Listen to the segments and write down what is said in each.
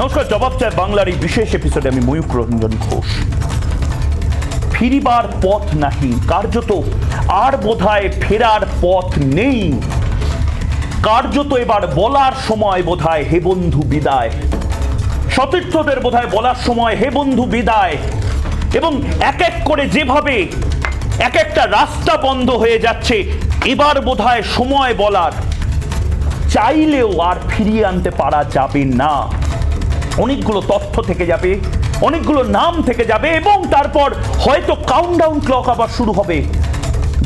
নমস্কার, জবাব চাই বাংলার এই বিশেষ এপিসোডে আমি ময়ূক রঞ্জন ঘোষ। ফিরিবার পথ নাহি, কার্যত আর বোধহয় ফেরার পথ নেই। কার্যত এবার বলার সময় বোধহয় হে বন্ধু বিদায়। সতীর্থদের বোধহয় বলার সময় হে বন্ধু বিদায়। এবং এক এক করে যেভাবে এক একটা রাস্তা বন্ধ হয়ে যাচ্ছে, এবার বোধহয় সময় বলার, চাইলেও আর ফিরিয়ে আনতে পারা যাবে না। অনেকগুলো তথ্য থেকে যাবে, অনেকগুলো নাম থেকে যাবে এবং তারপর হয়তো কাউন্টডাউন ক্লক আবার শুরু হবে।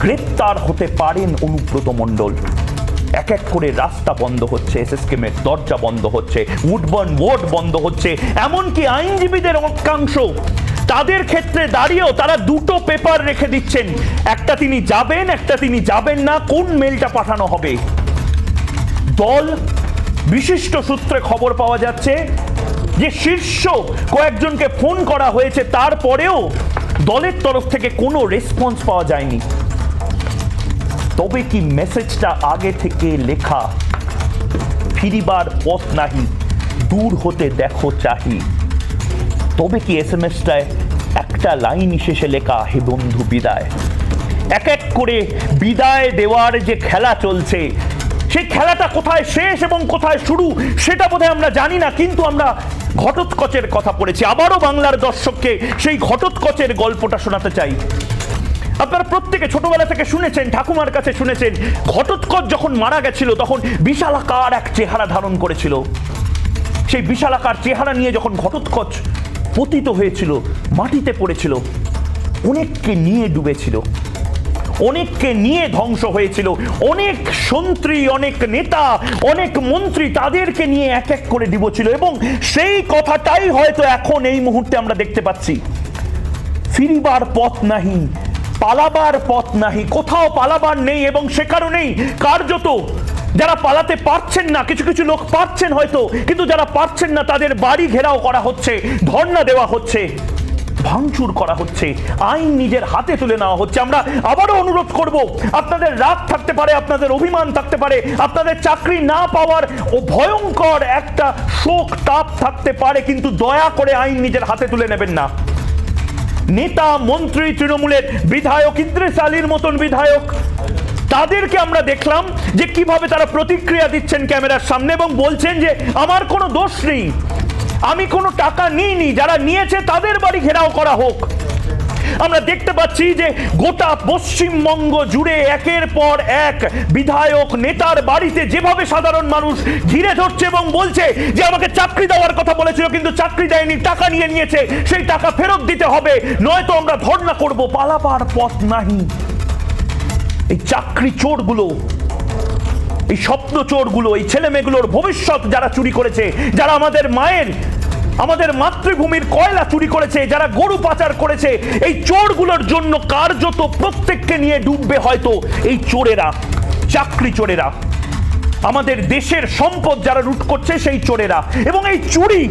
গ্রেপ্তার হতে পারেন অনুব্রত মণ্ডল। এক এক করে রাস্তা বন্ধ হচ্ছে, এসএসকেএমের দরজা বন্ধ হচ্ছে, উডবার্ন ওয়ার্ড বন্ধ হচ্ছে, এমনকি আইনজীবীদের অনেকাংশ তাদের ক্ষেত্রে দাঁড়িয়েও তারা দুটো পেপার রেখে দিচ্ছেন, একটা তিনি যাবেন, একটা তিনি যাবেন না, কোন মেলটা পাঠানো হবে। দল বিশিষ্ট সূত্রে খবর পাওয়া যাচ্ছে যে শীর্ষ কয়েকজনকে ফোন করা হয়েছে, তারপরেও দলের তরফ থেকে কোনো রেসপন্স পাওয়া যায়নি। তবে কি মেসেজটা আগে থেকে লেখা, ফিরিবার পথ নাহি, দূর হতে দেখো চাহি? তবে কি এসএমএসটায় একটা লাইন শেষে লেখা হে বন্ধু বিদায়? এক এক করে বিদায় দেওয়ার যে খেলা চলছে, সেই খেলাটা কোথায় শেষ এবং কোথায় শুরু সেটা বোধহয় আমরা জানি না, কিন্তু আমরা ঘটোৎকচের কথা পড়েছি। আবারও বাংলার দর্শককে সেই ঘটোৎকচের গল্পটা শোনাতে চাই। আপনারা প্রত্যেকে ছোটবেলা থেকে শুনেছেন, ঠাকুমার কাছে শুনেছেন, ঘটোৎকচ যখন মারা গেছিল তখন বিশালাকার এক চেহারা ধারণ করেছিল। সেই বিশালাকার চেহারা নিয়ে যখন ঘটোৎকচ পতিত হয়েছিল, মাটিতে পড়েছিল, অনেককে নিয়ে ডুবেছিল, অনেককে নিয়ে ধ্বংস হয়েছিল, অনেক সন্ত্রী, অনেক নেতা, অনেক মন্ত্রী তাদেরকে নিয়ে এক এক করে ডুবেছিল। এবং সেই কথাটাই হয়তো এখন এই মুহূর্তে আমরা দেখতে পাচ্ছি। ফিরিবার পথ নাহি, পালাবার পথ নাহি, কোথাও পালাবার নেই। এবং সে কারণেই কার্যত যারা পালাতে পারছেন না, কিছু কিছু লোক পারছেন হয়তো, কিন্তু যারা পারছেন না তাদের বাড়ি ঘেরাও করা হচ্ছে, ধর্ণা দেওয়া হচ্ছে, ভাঙচুর করা হচ্ছে, আইন নিজের হাতে তুলে নেওয়া হচ্ছে। আমরা আবারও অনুরোধ করব, আপনাদের রাগ থাকতে পারে, আপনাদের অভিমান থাকতে পারে, আপনাদের চাকরি না পাওয়ার ও ভয়ঙ্কর একটা শোক তাপ থাকতে পারে, কিন্তু দয়া করে আইন নিজের হাতে তুলে নেবেন না। নেতা মন্ত্রী, তৃণমূলের বিধায়ক, ইদ্রিস আলীর মতন বিধায়ক, তাদেরকে আমরা দেখলাম যে কিভাবে তারা প্রতিক্রিয়া দিচ্ছেন ক্যামেরার সামনে এবং বলছেন যে আমার কোনো দোষ নেই, আমি কোনো টাকা নিইনি, যারা নিয়েছে তাদের বাড়ি ঘেরাও করা হোক। আমরা দেখতে পাচ্ছি যে গোটা পশ্চিমবঙ্গ জুড়ে একের পর এক বিধায়ক নেতার বাড়িতে যেভাবে সাধারণ মানুষ ঘিরে ধরছে এবং বলছে যে আমাকে চাকরি দেওয়ার কথা বলেছিল কিন্তু চাকরি দেয়নি, টাকা নিয়ে নিয়েছে, সেই টাকা ফেরত দিতে হবে, নয়তো আমরা ধর্ণা করব। পালাবার পথ নাহি। এই চাকরি চোরগুলো, এই স্বপ্ন চোরগুলো, এই ছেলে মেয়েগুলোর ভবিষ্যৎ যারা চুরি করেছে, যারা আমাদের মায়ের, আমাদের মাতৃভূমির কয়লা চুরি করেছে, যারা গরু পাচার করেছে, এই চোরগুলোর জন্য কার্যত প্রত্যেককে নিয়ে ডুববে হয়তো এই চোরেরা, চাকরি চোরেরা, আমাদের দেশের সম্পদ যারা লুট করছে সেই চোরেরা। এবং এই চুরি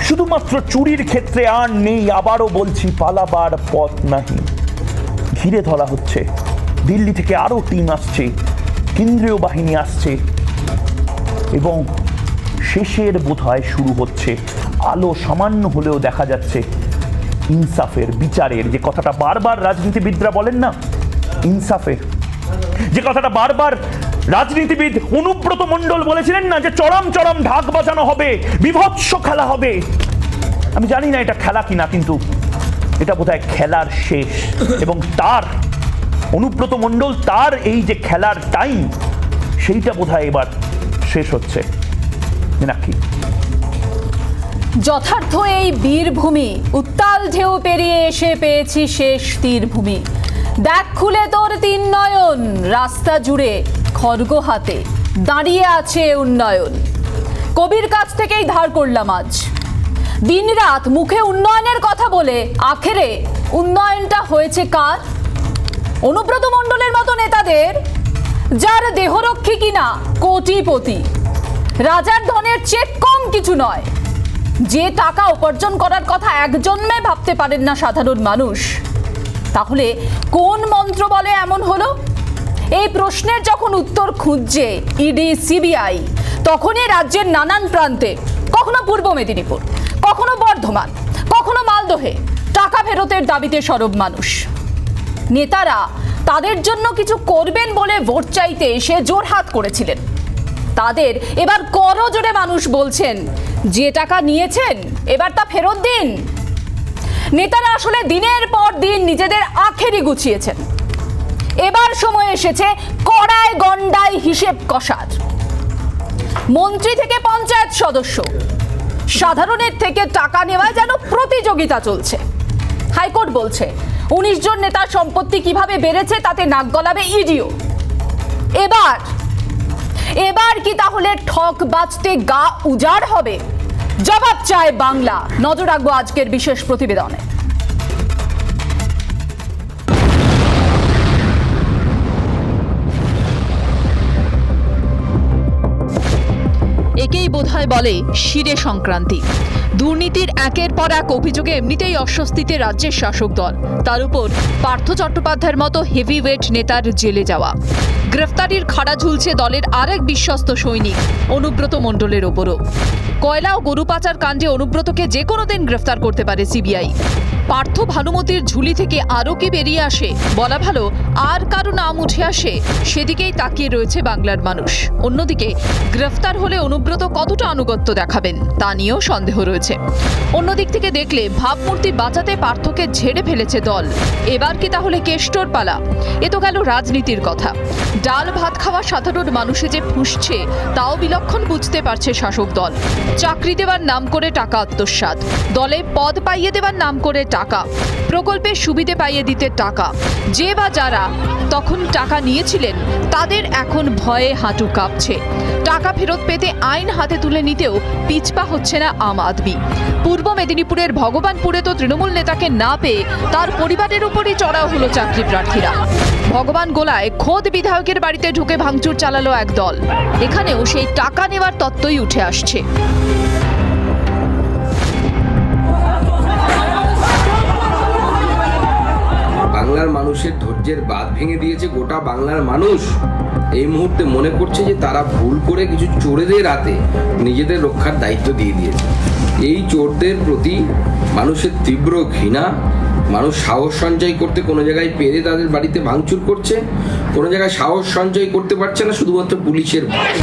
শুধুমাত্র চুরির ক্ষেত্রে আর নেই, আবারও বলছি, পালাবার পথ নাহি। ঘিরে ধরা হচ্ছে, দিল্লি থেকে আরো টিম আসছে, কেন্দ্রীয় বাহিনী আসছে এবং শেষের বোধহয় শুরু হচ্ছে। আলো সামান্য হলেও দেখা যাচ্ছে ইনসাফের, বিচারের, যে কথাটা বারবার রাজনীতিবিদরা বলেন না, ইনসাফের যে কথাটা বারবার রাজনীতিবিদ অনুব্রত মণ্ডল বলেছিলেন না, যে চরম চরম ঢাক বাজানো হবে, বিভৎস খেলা হবে। আমি জানি না এটা খেলা কিনা, কিন্তু এটা বোধহয় খেলার শেষ। এবং তার অনুব্রত মণ্ডল, তার এই যে খেলার টাইম, সেইটা বোধহয় এবার শেষ হচ্ছে নাকি? যথার্থ এই বীরভূমি, উত্তাল ঢেউ পেরিয়ে এসে পেয়েছি শেষ তীরভূমি। দেখ খুলে তোর তিন নয়ন, রাস্তা জুড়ে খড়গ হাতে দাঁড়িয়ে আছে উন্নয়ন। কবির কাছ থেকেই ধার করলাম আজ। দিনরাত মুখে উন্নয়নের কথা বলে আখেরে উন্নয়নটা হয়েছে কার? অনুব্রত মণ্ডলের মতো নেতাদের, যার দেহরক্ষী কিনা কোটিপতি, রাজার ধনের চেয়ে কম কিছু নয়, যে টাকা উপার্জন করার কথা এক জন্মে ভাবতে পারেন না সাধারণ মানুষ। তাহলে কোন মন্ত্র বলে এমন হলো? এই প্রশ্নের যখন উত্তর খুঁজছে ইডি সিবিআই, তখনই রাজ্যের নানান প্রান্তে, কখনো পূর্ব মেদিনীপুর, কখনো বর্ধমান, কখনো মালদহে টাকা ফেরতের দাবিতে সরব মানুষ। নেতারা তাদের জন্য কিছু করবেন বলে ভোট চাইতে এসে জোরহাত করেছিলেন। তাদের এবার করজোড়ে মানুষ বলছেন, যে টাকা নিয়েছেন এবার তা ফেরত দিন। নেতারা আসলে দিনের পর দিন নিজেদের আখেরি গুছিয়েছেন। এবার সময় এসেছে কড়ায় গন্ডায় হিসেব কষার। মন্ত্রী থেকে পঞ্চায়েত সদস্য, সাধারণের থেকে টাকা নেওয়ায় যেন প্রতিযোগিতা চলছে। হাইকোর্ট বলছে 19 জন নেতার সম্পত্তি কিভাবে বেড়েছে তাতে নাক গলাবে ইডিও। এবার কি তাহলে ঠক বাঁচতে গা উজাড় হবে? জবাব চায় বাংলা। নজর রাখবো আজকের বিশেষ প্রতিবেদনে। একেই বোধহয় বলে শিরে সংক্রান্তি। দুর্নীতির একের পর এক অভিযোগে এমনিতেই অস্বস্তিতে রাজ্যের শাসক দল, তার উপর পার্থ চট্টোপাধ্যায়ের মতো হেভিওয়েট নেতার জেলে যাওয়া। গ্রেফতারির খাড়া ঝুলছে দলের আরেক বিশ্বস্ত সৈনিক অনুব্রত মণ্ডলের ওপরও। কয়লা ও গরু পাচার কাণ্ডে অনুব্রতকে যে কোনো দিন গ্রেফতার করতে পারে সিবিআই। পার্থ ভানুমতির ঝুলি থেকে আরও কি বেরিয়ে আসে, বলা ভালো আর কারো নাম উঠে আসে, সেদিকেই তাকিয়ে রয়েছে বাংলার মানুষ। অন্যদিকে গ্রেফতার হলে অনুব্রত কতটা আনুগত্য দেখাবেন তা নিয়েও সন্দেহ রয়েছে। অন্যদিক থেকে দেখলে ভাবমূর্তি বাঁচাতে পার্থকে ঝেড়ে ফেলেছে দল। এবার কি তাহলে কেষ্টর পালা? এ তো গেল রাজনীতির কথা। ডাল ভাত খাওয়া সাধারণ মানুষে যে ফুঁসছে তাও বিলক্ষণ বুঝতে পারছে শাসক দল। চাকরি দেওয়ার নাম করে টাকা আত্মসাৎ, দলে পদ পাইয়ে দেওয়ার নাম করে টাকা, প্রকল্পের সুবিধে পাইয়ে দিতে টাকা। যে বা যারা তখন টাকা নিয়েছিলেন তাদের এখন ভয়ে হাঁটু কাঁপছে। টাকা ফেরত পেতে আইন হাতে তুলে নিতেও পিছপা হচ্ছে না আম আদমি। পূর্ব মেদিনীপুরের ভগবানপুরে তো তৃণমূল নেতাকে না পেয়ে তার পরিবারের উপরই চড়াও হলো চাকরি প্রার্থীরা। ভগবান গোলায় খোদ বিধায়কের বাড়িতে ঢুকে ভাঙচুর চালালো এক দল। এখানেও সেই টাকা নেওয়ার তত্ত্বই উঠে আসছে। বাংলার মানুষের ধৈর্যের বাঁধ ভেঙে দিয়েছে গোটা বাংলার মানুষ। এই মুহূর্তে মনে করছে যে তারা ভুল করে কিছু চোরেদের হাতে নিজেদের রক্ষার দায়িত্ব দিয়ে দিয়েছে। এই চোরদের প্রতি মানুষের তীব্র ঘৃণা। মানুষ সাহস সঞ্চয় করতে কোনো জায়গায় পেরে তাদের বাড়িতে ভাঙচুর করছে, কোনো জায়গায় সাহস সঞ্চয় করতে পারছে না শুধুমাত্র পুলিশের ভয়।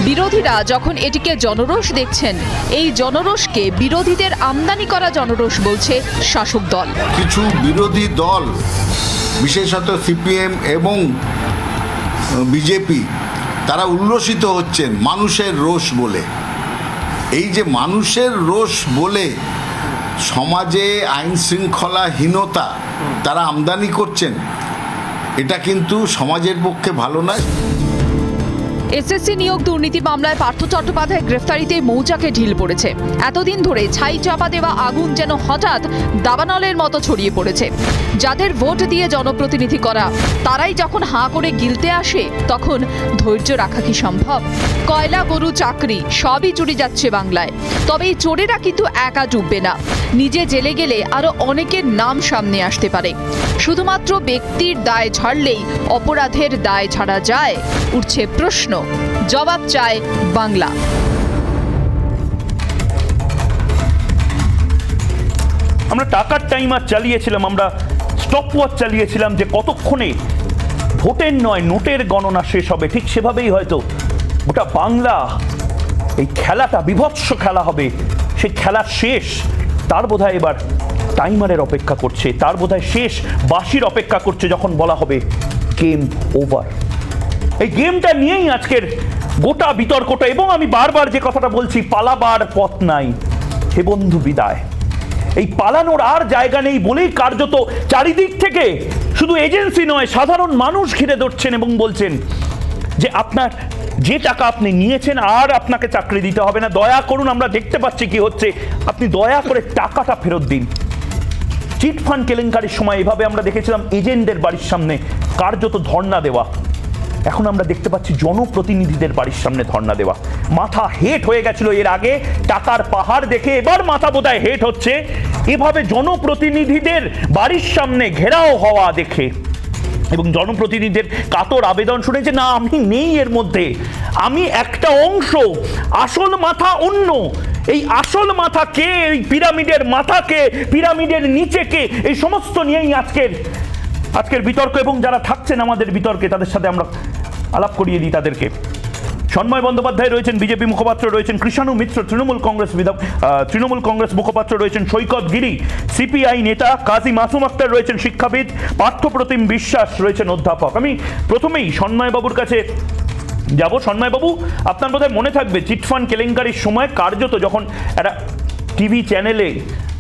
বিরোধীরা যখন এটিকে জনরোষ দেখছেন, এই জনরোষকে বিরোধীদের আমদানি করা জনরোষ বলছে শাসক দল। কিছু বিরোধী দল, বিশেষত সিপিএম এবং বিজেপি, তারা উল্লসিত হচ্ছেন মানুষের রোষ বলে। এই যে মানুষের রোষ বলে সমাজে আইন শৃঙ্খলাহীনতা তারা আমদানি করছেন, এটা কিন্তু সমাজের পক্ষে ভালো নয়। এসএসসি নিয়োগ দুর্নীতি মামলায় পার্থ চট্টোপাধ্যায় গ্রেফতারিতে মৌচাকে ঢিল পড়েছে। এতদিন ধরে ছাই চাপা দেওয়া আগুন যেন হঠাৎ দাবানলের মতো ছড়িয়ে পড়েছে। যাদের ভোট দিয়ে জনপ্রতিনিধি করা, তারাই যখন হাঁ করে গিলতে আসে, তখন ধৈর্য রাখা কি সম্ভব? কয়লা, গরু, চাকরি সবই চুরি যাচ্ছে বাংলায়। তবে এই চোরেরা কিন্তু একা ডুববে না। নিজে জেলে গেলে আরো অনেকের নাম সামনে আসতে পারে। শুধুমাত্র ব্যক্তির দায় ঝাড়লেই অপরাধের দায় ঝাড়া যায়? উঠছে প্রশ্ন। জবাব চায় বাংলা। আমরা টাকার টাইমার চালিয়েছিলাম, আমরা স্টপ ওয়াচ চালিয়েছিলাম যে কতক্ষণে ভোটের নয় নোটের গণনা শেষ হবে। ঠিক সেভাবেই হয়তো গোটা বাংলা এই খেলাটা বিভৎস খেলা হবে। সেই খেলা শেষ, তার বোধহয় এবার টাইমারের অপেক্ষা করছে, তার বোধহয় শেষ বাঁশির অপেক্ষা করছে যখন বলা হবে গেম ওভার। এই গেমটা নিয়েই আজকের গোটা বিতর্কটা। এবং আমি বারবার যে কথাটা বলছি, পালাবার পথ নাই, হে বন্ধু বিদায়। এই পালানোর আর জায়গা নেই বলেই কার্যত চারিদিক থেকে শুধু এজেন্সি নয়, সাধারণ মানুষ ঘিরে ধরছেন এবং বলছেন যে আপনার যে টাকা আপনি নিয়েছেন আর আপনাকে চাকরি দিতে হবে না, দয়া করুন, আমরা দেখতে পাচ্ছি কি হচ্ছে, আপনি দয়া করে টাকাটা ফেরত দিন। চিটফান্ড কেলেঙ্কারির সময় এভাবে আমরা দেখেছিলাম এজেন্টদের বাড়ির সামনে কার্যত ধর্ণা দেওয়া। এখন আমরা দেখতে পাচ্ছি জনপ্রতিনিধিদের বাড়ির সামনে ধর্ণা দেওয়া। মাথা হেট হয়ে গেছিল এর আগে টাকার পাহাড় দেখে, এবার মাথা বোধহয় হেট হচ্ছে এভাবে জনপ্রতিনিধিদের বাড়ির সামনে ঘেরাও হওয়া দেখে এবং জনপ্রতিনিধিদের কাতর আবেদন শুনে যে না, আমি নেই এর মধ্যে, আমি একটা অংশ, আসল মাথা অন্য, এই আসল মাথা কে, এই পিরামিডের মাথা কে, পিরামিডের নিচে কে, এই সমস্ত নিয়েই আজকের বিতর্ক। এবং যারা থাকছেন আমাদের বিতর্কে তাদের সাথে আমরা আলাপ করিয়ে দিই তাদেরকে। সন্ময় বন্দ্যোপাধ্যায় রয়েছেন, বিজেপি মুখপাত্র রয়েছেন তৃণানু মিত্র, তৃণমূল কংগ্রেস মুখপাত্র রয়েছেন সৈকত গিরি, সিপিআই নেতা কাজী মাসুম আক্তার রয়েছেন শিক্ষাবিদ, পার্থপ্রতিম বিশ্বাস রয়েছেন অধ্যাপক। আমি প্রথমেই সন্ময়বাবুর কাছে যাব। সন্ময়বাবু, আপনার বোধহয় মনে থাকবে চিটফান্ড কেলেঙ্কারির সময় কার্যত যখন একটা টিভি চ্যানেলে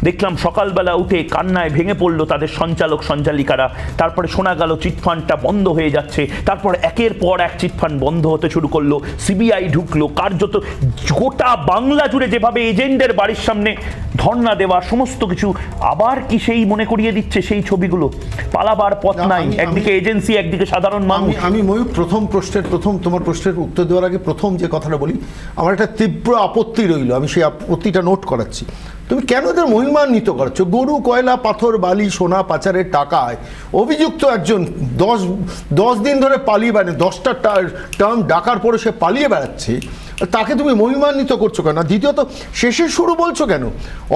দেখলাম সকালবেলা উঠে কান্নায় ভেঙে পড়লো তাদের সঞ্চালক সঞ্চালিকারা, তারপরে শোনা গেল চিটফান্ডটা বন্ধ হয়ে যাচ্ছে, তারপর একের পর এক চিটফান্ড বন্ধ হতে শুরু করলো, সিবিআই ঢুকলো, কার্যত গোটা বাংলা জুড়ে যেভাবে এজেন্টদের বাড়ির সামনে ধর্ণা দেওয়া, সমস্ত কিছু আবার কি সেই মনে করিয়ে দিচ্ছে সেই ছবিগুলো? পালাবার পথ নাই, একদিকে এজেন্সি, একদিকে সাধারণ মানুষ। আমি ময়ূর তোমার প্রশ্নের উত্তর দেওয়ার আগে প্রথম যে কথাটা বলি, আমার একটা তীব্র আপত্তি রইল, আমি সেই আপত্তিটা নোট করাচ্ছি। তুমি কেন এদের মহিমান্বিত করছো? গরু, কয়লা, পাথর, বালি, সোনা পাচারের টাকায় অভিযুক্ত একজন 10 দিন ধরে পালিয়ে বেড়ায়, 10টা টার্ম ডাকার পরে সে পালিয়ে বেড়াচ্ছে, তাকে তুমি মহিমান্বিত করছো কেন? দ্বিতীয়ত শেষের শুরু বলছো কেন?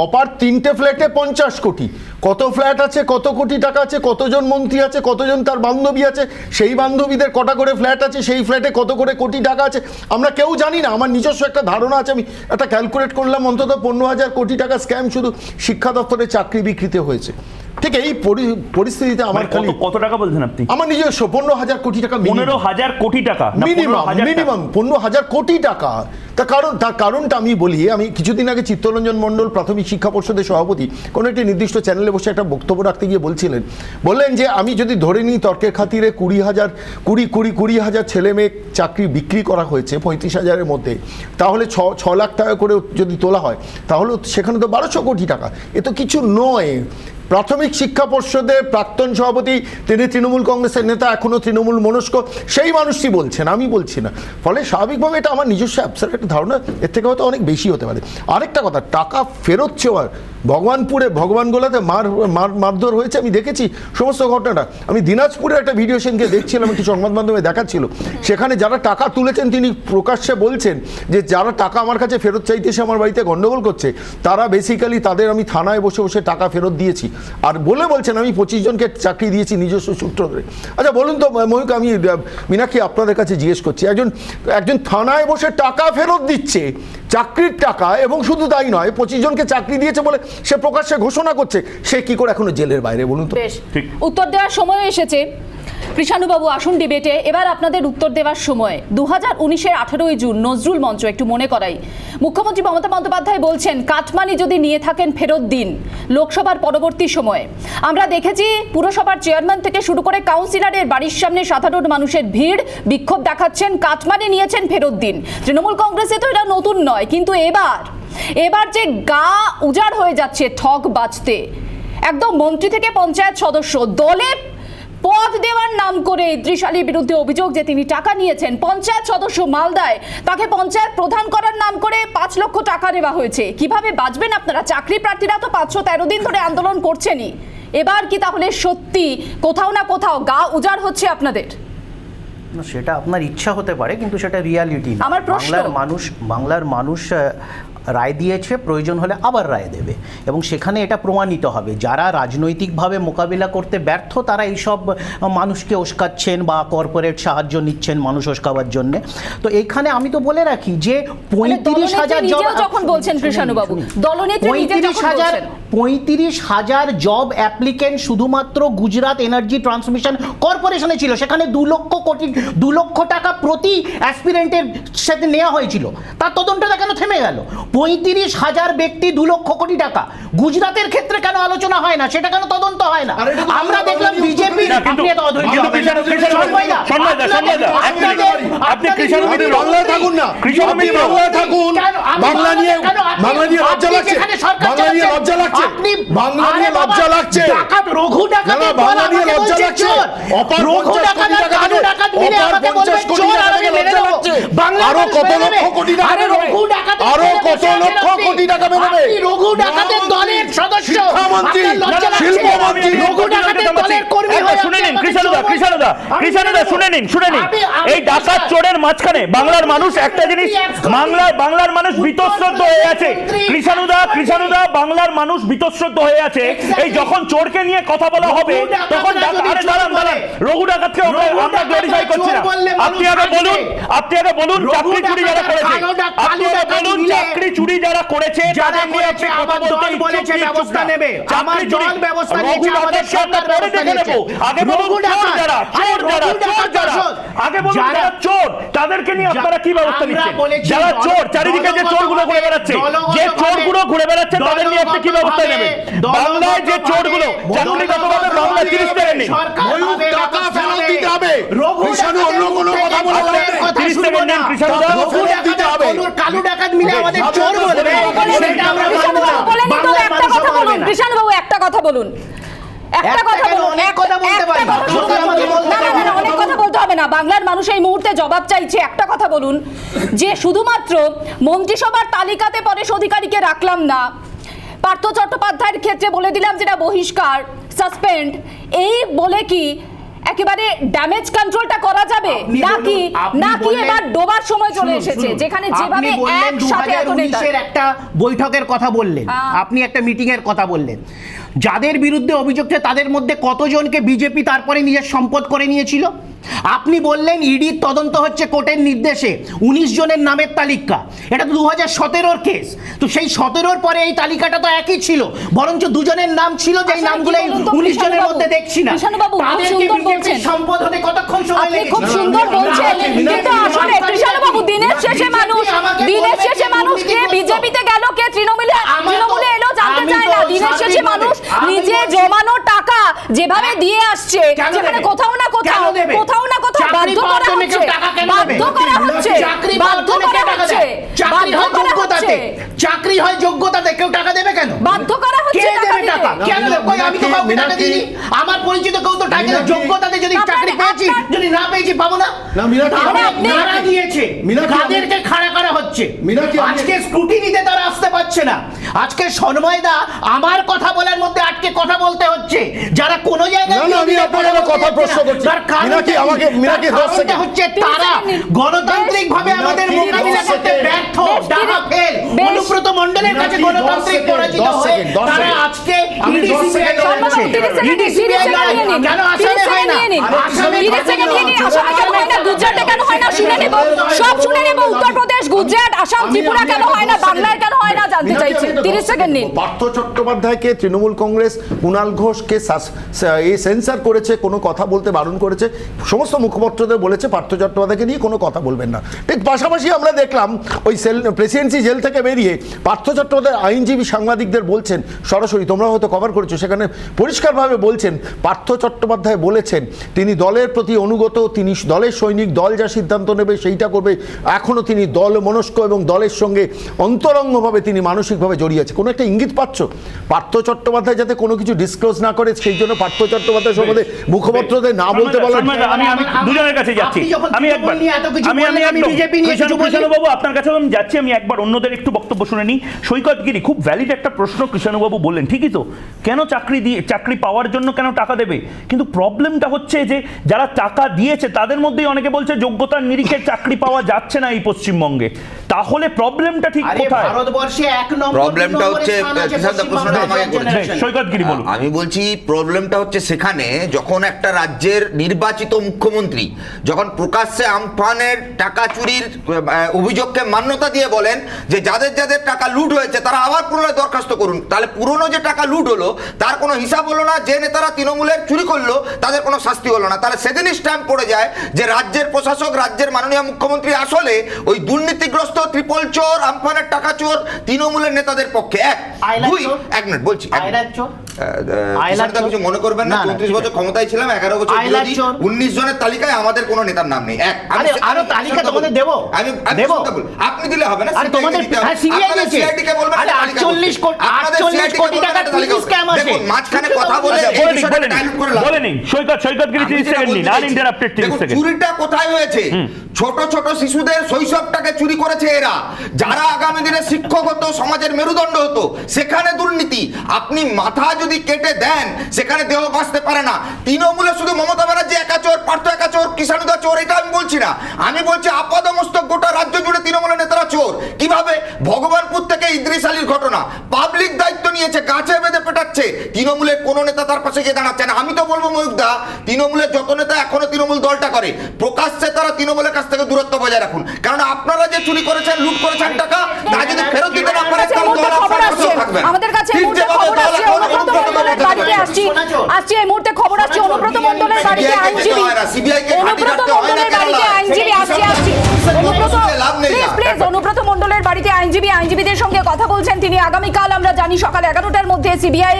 অপার 3টে ফ্ল্যাটে 50 কোটি, কত ফ্ল্যাট আছে, কত কোটি টাকা আছে, কতজন মন্ত্রী আছে, কতজন তার বান্ধবী আছে, সেই বান্ধবীদের কটা করে ফ্ল্যাট আছে, সেই ফ্ল্যাটে কত করে কোটি টাকা আছে, আমরা কেউ জানি না। আমার নিজস্ব একটা ধারণা আছে, আমি একটা ক্যালকুলেট করলাম, অন্তত 15,000 কোটি টাকা স্ক্যাম শুধু শিক্ষা দপ্তরে চাকরি বিক্রিতে হয়েছে। ঠিক এই পরিস্থিতিতে আমার খালি কত টাকা বলছেন আপনি? আমার নিজস্ব 15,000 কোটি টাকা, 15,000 কোটি টাকা মিনিমাম 15,000 কোটি টাকা। তার কারণটা আমি বলি। আমি কিছুদিন আগে চিত্তরঞ্জন মণ্ডল, প্রাথমিক শিক্ষা পর্ষদের সভাপতি, কোনো একটি নির্দিষ্ট চ্যানেলে বসে একটা বক্তব্য রাখতে গিয়ে বললেন যে আমি যদি ধরে নিই তর্কের খাতিরে 20,000 ছেলে মেয়ে চাকরি বিক্রি করা হয়েছে 35,000-এর মধ্যে, তাহলে 6 লাখ টাকা করে যদি তোলা হয় তাহলে সেখানে তো 1200 কোটি টাকা। এ তো কিছু নয়। প্রাথমিক শিক্ষা পর্ষদের প্রাক্তন সভাপতি, তিনি তৃণমূল কংগ্রেসের নেতা, এখনও তৃণমূল মনস্ক, সেই মানুষটি বলছেন, আমি বলছি না। ফলে স্বাভাবিকভাবে এটা আমার নিজস্ব অ্যাবসার্ট একটা ধারণা, এর থেকে হয়তো অনেক বেশি হতে পারে। আরেকটা কথা, টাকা ফেরত চাওয়ার, ভগবানগোলাতে মারধর হয়েছে, আমি দেখেছি সমস্ত ঘটনাটা। আমি দিনাজপুরের একটা ভিডিও সেনকে দেখছিলাম, একটি সংবাদ মাধ্যমে দেখাচ্ছিল, সেখানে যারা টাকা তুলেছেন তিনি প্রকাশ্যে বলছেন যে যারা টাকা আমার কাছে ফেরত চাইতে এসে আমার বাড়িতে গন্ডগোল করছে, তারা বেসিক্যালি তাদের আমি থানায় বসে বসে টাকা ফেরত দিয়েছি, আর বলছেন আমি 25 জনকে চাকরি দিয়েছি নিজস্ব সূত্র ধরে। আচ্ছা বলুন তো ময়ূক, আমি মীনাক্ষী আপনাদের কাছে জিজ্ঞেস করছি, একজন থানায় বসে টাকা ফেরত দিচ্ছে, চাকরির টাকা, এবং শুধু তাই নয় 25 জনকে চাকরি দিয়েছে বলে সে প্রকাশ্যে ঘোষণা করছে, সে কি করে এখনো জেলের বাইরে? বলুন তো। বেশ, উত্তর দেওয়ার সময় এসেছে। কৃষাণুবাবু আসুন ডিবেটে। এবার আপনাদের উত্তর দেওয়ার সময়। 2019-এর 18ই জুন নজরুল মঞ্চ একটু মনে করাই, মুখ্যমন্ত্রী মমতা বন্দ্যোপাধ্যায় বলছেন কাটমানি যদি নিয়ে থাকেন ফেরত দিন। লোকসভার পরবর্তী সময়ে আমরা দেখেছি পুরসভার চেয়ারম্যান থেকে শুরু করে কাউন্সিলরের বাড়ির সামনে সাধারণ মানুষের ভিড়, বিক্ষোভ দেখাচ্ছেন, কাটমানি নিয়েছেন ফেরত দিন। তৃণমূল কংগ্রেসে তো এটা নতুন নয়, কিন্তু এবার যে গা উজাড় হয়ে যাচ্ছে ঠক বাজতে, একদম মন্ত্রী থেকে পঞ্চায়েত সদস্য, দলে পদ দেওয়ার নাম করে ইদ্রিস আলীর বিরুদ্ধে অভিযোগ যে তিনি টাকা নিয়েছেন। পঞ্চায়েত সদস্য মালদায়, তাকে পঞ্চায়েত প্রধান করার নাম করে 5 লক্ষ টাকা দেওয়া হয়েছে। কিভাবে বাঁচবেন আপনারা? চাকরি প্রার্থীরা তো 513 দিন ধরে আন্দোলন করছেনই। এবার কি তাহলে সত্যি কোথাও না কোথাও গা উজাড় হচ্ছে আপনাদের? সেটা আপনার ইচ্ছা হতে পারে, কিন্তু সেটা রিয়ালিটি না। আমার প্রশ্ন, বাংলার মানুষ রায় দিয়েছে, প্রয়োজন হলে আবার রায় দেবে, এবং সেখানে এটা প্রমাণিত হবে যারা রাজনৈতিকভাবে মোকাবিলা করতে ব্যর্থ তারা এইসব মানুষকে উস্কাচ্ছেন বা কর্পোরেট সাহায্য নিচ্ছেন মানুষ উস্কাবার জন্য। তো এইখানে আমি তো বলে রাখি যে 35,000 জব, যখন বলছেন কৃষাণুবাবু, দলনেত্রী নিজে যখন বলছেন 35,000 জব অ্যাপ্লিকেন্ট শুধুমাত্র গুজরাট এনার্জি ট্রান্সমিশন কর্পোরেশনে ছিল। সেখানে 2 লক্ষ টাকা প্রতি অ্যাসপিরেন্টের সাথে নেওয়া হয়েছিল। তার তদন্তটা কেন থেমে গেল? 35,000 ব্যক্তি 2 লক্ষ কোটি টাকা। গুজরাটের ক্ষেত্রে কেন আলোচনা হয় না? সেটা কেন তদন্ত হয় না? আমরা দেখলাম বিজেপি, আপনি এত অধৈর্য হবেন না। আপনি বাংলায় থাকুন না, বাংলায় থাকুন। বাংলা নিয়ে লজ্জা লাগছে, বাংলা নিয়ে লজ্জা লাগছে, বাংলা নিয়ে লজ্জা লাগছে, রঘু ডাকাত, বাংলা নিয়ে লজ্জা লাগছে। অপার 50 কোটি টাকা, অপার 50 কোটি টাকা লজ্জা লাগছে। আরো কত লক্ষ কোটি টাকা বেরোবে? আরো কত লক্ষ কোটি টাকা বেরোবে? রঘু ডাকাতের দলের সদস্য, শিক্ষামন্ত্রী, আপনার লজ্জা লাগছে? শিল্পমন্ত্রী, রঘু ডাকাতের দলের কর্মী হয়ে শুনে নিন আপনি কৃষ্ণদা, আমাকে কৃষ্ণদা, কৃষ্ণদা, শুনে নিন। এই ডাকাত চোরের মাঝখানে বাংলার মানুষ একটা জিনিস, বাংলার মানুষ বীতশ্রদ্ধ হয়ে আছে। কৃষ্ণদা, বাংলার মানুষ বীতশ্রদ্ধ হয়ে আছে। এই যখন চোরকে নিয়ে কথা বলা হবে তখন আরে দাঁড়ান, রঘু ডাকাতকে আমরা গ্লোরিফাই করছি না। আপনি আগে বলুন চাকরি চুরি যারা করেছে, আপনি আগে বলুন চাকরি চুরি যারা করেছে তাদের নিয়ে আপনি কথা বলতে বলেছে ব্যবস্থা নেবে, আমার দল ব্যবস্থা রঘু নিয়েছে, আমাদের ডাকাতকে সরকার আমরা পরে ব্যবস্থা দেখে নিয়েছে। নেব। আগে বলুন চোর যারা, আগে বলুন যারা চোর তাদেরকে নিয়ে আপনারা কি ব্যবস্থা নিচ্ছেন? যারা চোর চারিদিকে যে চোরগুলো ঘুরে বেড়াচ্ছে, যে চোরগুলো ঘুরে বেড়াচ্ছে তাদের নিয়ে আপনি কি ব্যবস্থা নেবেন? বাংলায় যে চোরগুলো চাকরিগতভাবে বাংলা 30 টাকা নেই, ময়ূর টাকা ফেরত দিতে হবে। কৃষাণু অন্য কোনো কথা বলা যাবে না। 30 টাকা নেন কৃষকরা। রঘু ডাকাত কালু ডাকাত মিলে আমাদের চোর বলবে, সেটা আমরা মানব না। বাংলার একটা মানুষ কথা মানবে বলুন না। কৃষ্ণবাবু, একটা কথা বলুন, একটা কথা কেন? বলুন, অনেক কথা বলতে পারি। একটা কথা শুধু আমাকে বলতে না, না, হবে না, না। অনেক কথা বলতে হবে না। বাংলার মানুষ এই মুহূর্তে জবাব চাইছে। একটা কথা বলুন যে শুধুমাত্র মন্ত্রিসভার তালিকাতে পরেশ অধিকারীকে রাখলাম না, পার্থ চট্টোপাধ্যায়ের ক্ষেত্রে বলে দিলাম যেটা বহিষ্কার, সাসপেন্ড, এই বলে কি একেবারে ড্যামেজ কন্ট্রোলটা করা যাবে? নাকি এবার ডোবার সময় চলে এসেছে যেখানে যেভাবে একসাথে এত নেতা? 2019-এর একটা বৈঠকের কথা বললেন, আপনি একটা মিটিং এর কথা বললেন, যাদের বিরুদ্ধে অভিযোগ তাদের মধ্যে কতজনকে বিজেপি তারপরে নিজের সম্পদ করে নিয়েছিল? আপনি বললেন ইডির তদন্ত হচ্ছে কোর্টের নির্দেশে, 19 জনের নামের তালিকা, এটা তো 2017-র কেস। তো সেই 17-র পরে এই তালিকাটা তো একই ছিল, বরঞ্চ দুজনের নাম ছিল যেই নামগুলো 19 জনের মধ্যে দেখছি না। তাদেরকে বিজেপির সম্পদ হতে কতক্ষণ সময় লেগেছে? খুব সুন্দর বলছেন, কিন্তু আসলে কৃষ্ণবাবু দিনের শেষে মানুষ কে বিজেপিতে গেল, কে তৃণমূলে এলো জানতে চায় না। দিনের শেষে মানুষ নিজে জমানো টাকা যেভাবে দিয়ে আসছে, যেখানে কোথাও না কোথাও বাধ্য করা হচ্ছে। চাকরি হয় যোগ্যতাতে, কেউ টাকা দেবে কেন? বাধ্য করা হচ্ছে। কে দেবে টাকা? কেন দেবে? কই আমি তো কাউকে টাকা দিইনি। আমার পরিচিত কেউ তো টাকা দেয়। যোগ্যতাতে যদি চাকরি পেয়েছি, যদি না পেয়েছি পাবো না। নারা দিয়েছে, কাদেরকে খাড়া করা হচ্ছে? আজকে স্ক্রুটিনিতে তারা আসতে পারছে না। আজকে সন্ময়দা আমার কথা বলার মধ্যে আটকে কথা বলতে হচ্ছে, যারা কোনো জায়গায় কথা প্রশ্ন করছি। মিনাকি 10 সেকেন্ড হচ্ছে, তারা গণতান্ত্রিক ভাবে আমাদের মোকাবিলা করতে ব্যর্থ। ডাহা ফেল, অনুব্রত মণ্ডলের কাছে গণতান্ত্রিক পরাজিত হয়ে তারা আজকে ইডিসিবিআই লড়ছে। ইডিসিবিআই কেন আসামে হয় না? আসামে গুজরাটে কেন হয় না? শুনে নেব, সব শুনে নেব। উত্তরপ্রদেশ, গুজরাট, আসাম, ত্রিপুরা কেন হয় না? বাংলায় কেন হয় না জানতে চাইছি। 30 সেকেন্ড নিন। পার্থ চট্টোপাধ্যায়কে তৃণমূল কংগ্রেস কুণাল ঘোষকে সেন্সার করেছে, কোনো কথা বলতে বারণ করেছে, সমস্ত মুখপত্রদের বলেছে পার্থ চট্টোপাধ্যায়কে নিয়ে কোনো কথা বলবেন না। ঠিক পাশাপাশি আমরা দেখলাম ওই প্রেসিডেন্সি জেল থেকে বেরিয়ে পার্থ চট্টোপাধ্যায় আইনজীবী সাংবাদিকদের বলছেন সরাসরি, তোমরা হয়তো কভার করেছো, সেখানে পরিষ্কারভাবে বলছেন পার্থ চট্টোপাধ্যায় বলেছেন তিনি দলের প্রতি অনুগত, তিনি দলের সৈনিক, দল যা সিদ্ধান্ত নেবে সেইটা করবে, এখনও তিনি দল মনস্ক এবং দলের সঙ্গে অন্তরঙ্গভাবে তিনি মানসিকভাবে জড়িয়ে আছে। কোনো একটা ইঙ্গিত পাচ্ছ পার্থ চট্টোপাধ্যায় যাতে কোনো কিছু ডিসক্লোজ না করে, সেই জন্য পার্থ চট্টোপাধ্যায় সম্বন্ধে মুখপত্রদের না বলতে বলা। আমি দুজনের কাছে যাচ্ছি, আমি একবার কৃষ্ণবাবু আপনার কাছে আমি যাচ্ছি, আমি একবার অন্যদের একটু বক্তব্য শুনে নিই। সৈকত গিরি, খুব ভ্যালিড একটা প্রশ্ন কৃষ্ণবাবু বললেন, ঠিকই তো, কেন চাকরি পাওয়ার জন্য কেন টাকা দেবে? কিন্তু প্রবলেমটা হচ্ছে যে যারা টাকা দিয়েছে তাদের মধ্যেই অনেকে বলছে যোগ্যতার নিরিখে চাকরি পাওয়া যাচ্ছে না এই পশ্চিমবঙ্গে। তাহলে প্রবলেমটা ঠিক কোথায়? ভারতবর্ষে এক নম্বর প্রবলেমটা হচ্ছে, সৈকত গিরি বলুন। আমি বলছি প্রবলেমটা হচ্ছে সেখানে যখন একটা রাজ্যের নির্বাচিত মুখ্যমন্ত্রী যখন প্রকাশ্যে আমফানের টাকা চুরির অভিযোগকে মান্যতা দিয়ে বলেন যে যাদের যাদের টাকা লুট হয়েছে তারা আবার পুনরায় দরখাস্ত করুন, তাহলে পুরনো যে টাকা লুট হলো তার কোনো হিসাব হলো না, যে নেতারা তৃণমূলের চুরি করলো তাদের কোনো শাস্তি হলো না, তাহলে সেদিনই স্ট্যাম্প পড়ে যায় যে রাজ্যের প্রশাসক, রাজ্যের মাননীয় মুখ্যমন্ত্রী আসলে ওই দুর্নীতিগ্রস্ত ট্রিপল চোর, আমফানের টাকা চোর তৃণমূলের নেতাদের পক্ষে। এক মিনিট বলছি, আয়লার চোর। কিছু মনে করবেন না, না, না, 34 ঠিক বছর আছে। ক্ষমতায় ছিলাম, 11 বছর আয়লার বিরোধী, চোর। 19 জনের তালিকায় আমাদের কোনো নেতার নাম নেই। আরে আরো তালিকা তোমাদের দেবো, দেবো। আপনি দিলে হবে না, আরে তোমাদের সিবিআই দিয়েছে। আরে 48 কোটি টাকার পুলিশ স্ক্যাম আছে। মাঝখানে কথা বলে আচ্ছা, এই বলে নিন, বিষয়টা বলে নিন, dilute করে লাভ বলে নেই। নিন। সৈকত গিরি 30 সেকেন্ড নিন, আনইন্টারাপ্টেড 30 দেখুন, সেকেন্ড। চুরিটা কোথায় হয়েছে? ছোট ছোট শিশুদের শৈশবটাকে চুরি করেছে এরা, যারা আগামী দিনে শিক্ষক হতো, সমাজের মেরুদণ্ড হতো, সেখানে দুর্নীতি। আপনি মাথা যদি কেটে দেন, সেখানে দেহ বাঁচতে পারে না। তৃণমূলে শুধু মমতা ব্যানার্জি একা চোর, পার্থ একা চোর, কিষাণুদা চোর, এটা আমি বলছি না। আমি বলছি আপাদমস্তক গোটা রাজ্য জুড়ে তৃণমূলের নেতারা চোর। কিভাবে? ভগবানপুর থেকে ইদ্রিস আলীর ঘটনা, পাবলিক দায়িত্ব নিয়েছে, গাছে বেঁধে পেটাচ্ছে, তৃণমূলের কোনো নেতা তার পাশে গিয়ে দাঁড়াচ্ছে না। আমি তো বলবো ময়ূকদা, তৃণমূলের যত নেতা এখনো তৃণমূল দলটা করে, প্রকাশ্যে তারা তৃণমূলের কাছ থেকে দূরত্ব বজায় রাখুন। কারণ আপনারা যে চুরি করেছেন, লুট করেছেন টাকা, তা যদি ফেরত দিতে না পারেন, তাহলে দল আপনার পাশেও থাকবে না। আমাদের কাছে এই ঠিক মুহূর্তে যেভাবে খবর দল আসছে, এখন অনুব্রত মণ্ডলের বাড়িতে আসছি এই মুহূর্তে খবর আসছে, অনুব্রত মণ্ডলের বাড়িতে আইনজীবী, অনুব্রত মণ্ডলের বাড়িতে আইনজীবী আসছি। অনুব্রত মণ্ডলের বাড়িতে আইনজীবীদের সঙ্গে কথা বলছেন তিনি। আগামীকাল আমরা জানি সকাল 11টার মধ্যে সিবিআই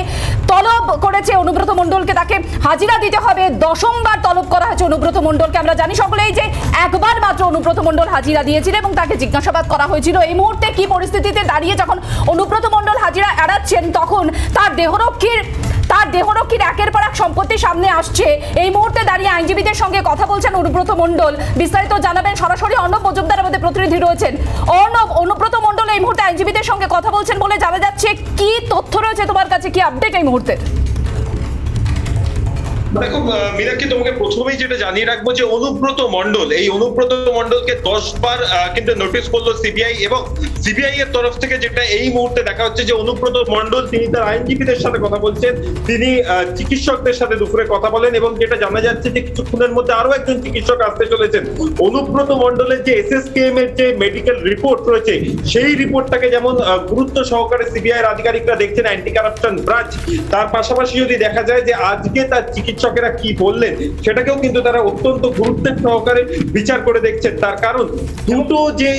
তলব করেছে অনুব্রত মণ্ডলকে, তাকে হাজিরা দিতে হবে। 10বার তলব করা হয়েছে অনুব্রত মণ্ডলকে। আমরা জানি সকলেই যে একবার মাত্র অনুব্রত মণ্ডল হাজিরা দিয়েছিল এবং তাকে জিজ্ঞাসাবাদ করা হয়েছিল। এই মুহূর্তে কি পরিস্থিতিতে দাঁড়িয়ে যখন অনুব্রত মণ্ডল হাজিরা এড়াচ্ছেন, তখন তার দেহরক্ষীর একের পর এক সম্পত্তি সামনে আসছে। এই মুহূর্তে দাঁড়িয়ে আইনজীবীদের সঙ্গে কথা বলছেন অনুব্রত মণ্ডল। বিস্তারিত জানাবেন সরাসরি অর্ণব মজুমদার আমাদের প্রতিনিধি রয়েছেন। অর্ণব, অনুব্রত মণ্ডল এই মুহূর্তে আইনজীবীদের সঙ্গে কথা বলছেন বলে জানা যাচ্ছে, কি তথ্য রয়েছে তোমার কাছে, কি আপডেট এই মুহূর্তে? দেখো মীনাক্ষী, তোমাকে প্রথমেই যেটা জানিয়ে রাখবো যে অনুব্রত মণ্ডলকে 10 বার কিন্তু নোটিশ করলো সিবিআই, এবং সিবিআই এর তরফ থেকে যেটা এই মুহূর্তে দেখা হচ্ছে যে অনুব্রত মণ্ডল তিনি তার আইনজীবীদের সাথে কথা বলছেন, তিনি চিকিৎসকদের সাথে দুপুরে কথা বলেন, এবং যেটা জানা যাচ্ছে যে কিছুক্ষণের মধ্যে আরো একজন চিকিৎসক আসতে চলেছেন। অনুব্রত মণ্ডলের যে এসএসকেএম এর যে মেডিকেল রিপোর্ট রয়েছে, সেই রিপোর্টটাকে যেমন গুরুত্ব সহকারে সিবিআই এর আধিকারিকরা দেখছেন, অ্যান্টি কারাপশন ব্রাঞ্চ, তার পাশাপাশি যদি দেখা যায় যে আজকে তার চিকিৎসকেরা কি বললেন, সেটাকেও কিন্তু তারা অত্যন্ত গুরুত্বের সহকারে বিচার করে দেখছেন। তার কারণ দুটো যে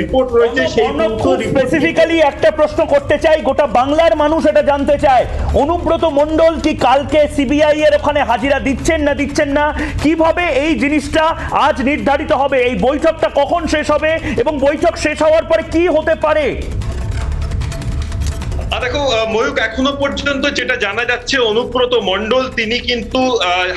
রিপোর্ট রয়েছে, সেই দুটো স্পেসিফিক্যালি একটা প্রশ্ন করতে চাই, গোটা বাংলার মানুষ এটা জানতে চায়, অনুব্রত মণ্ডল কি কালকে সিবিআই এর ওখানে হাজিরা দিচ্ছেন না, কিভাবে এই জিনিসটা আজ নির্ধারিত হবে? এই বৈঠকটা কখন শেষ হবে এবং বৈঠক শেষ হওয়ার পরে কি হতে পারে? দেখো ময়ূক, এখনো পর্যন্ত যেটা জানা যাচ্ছে, অনুব্রত মণ্ডল তিনি কিন্তু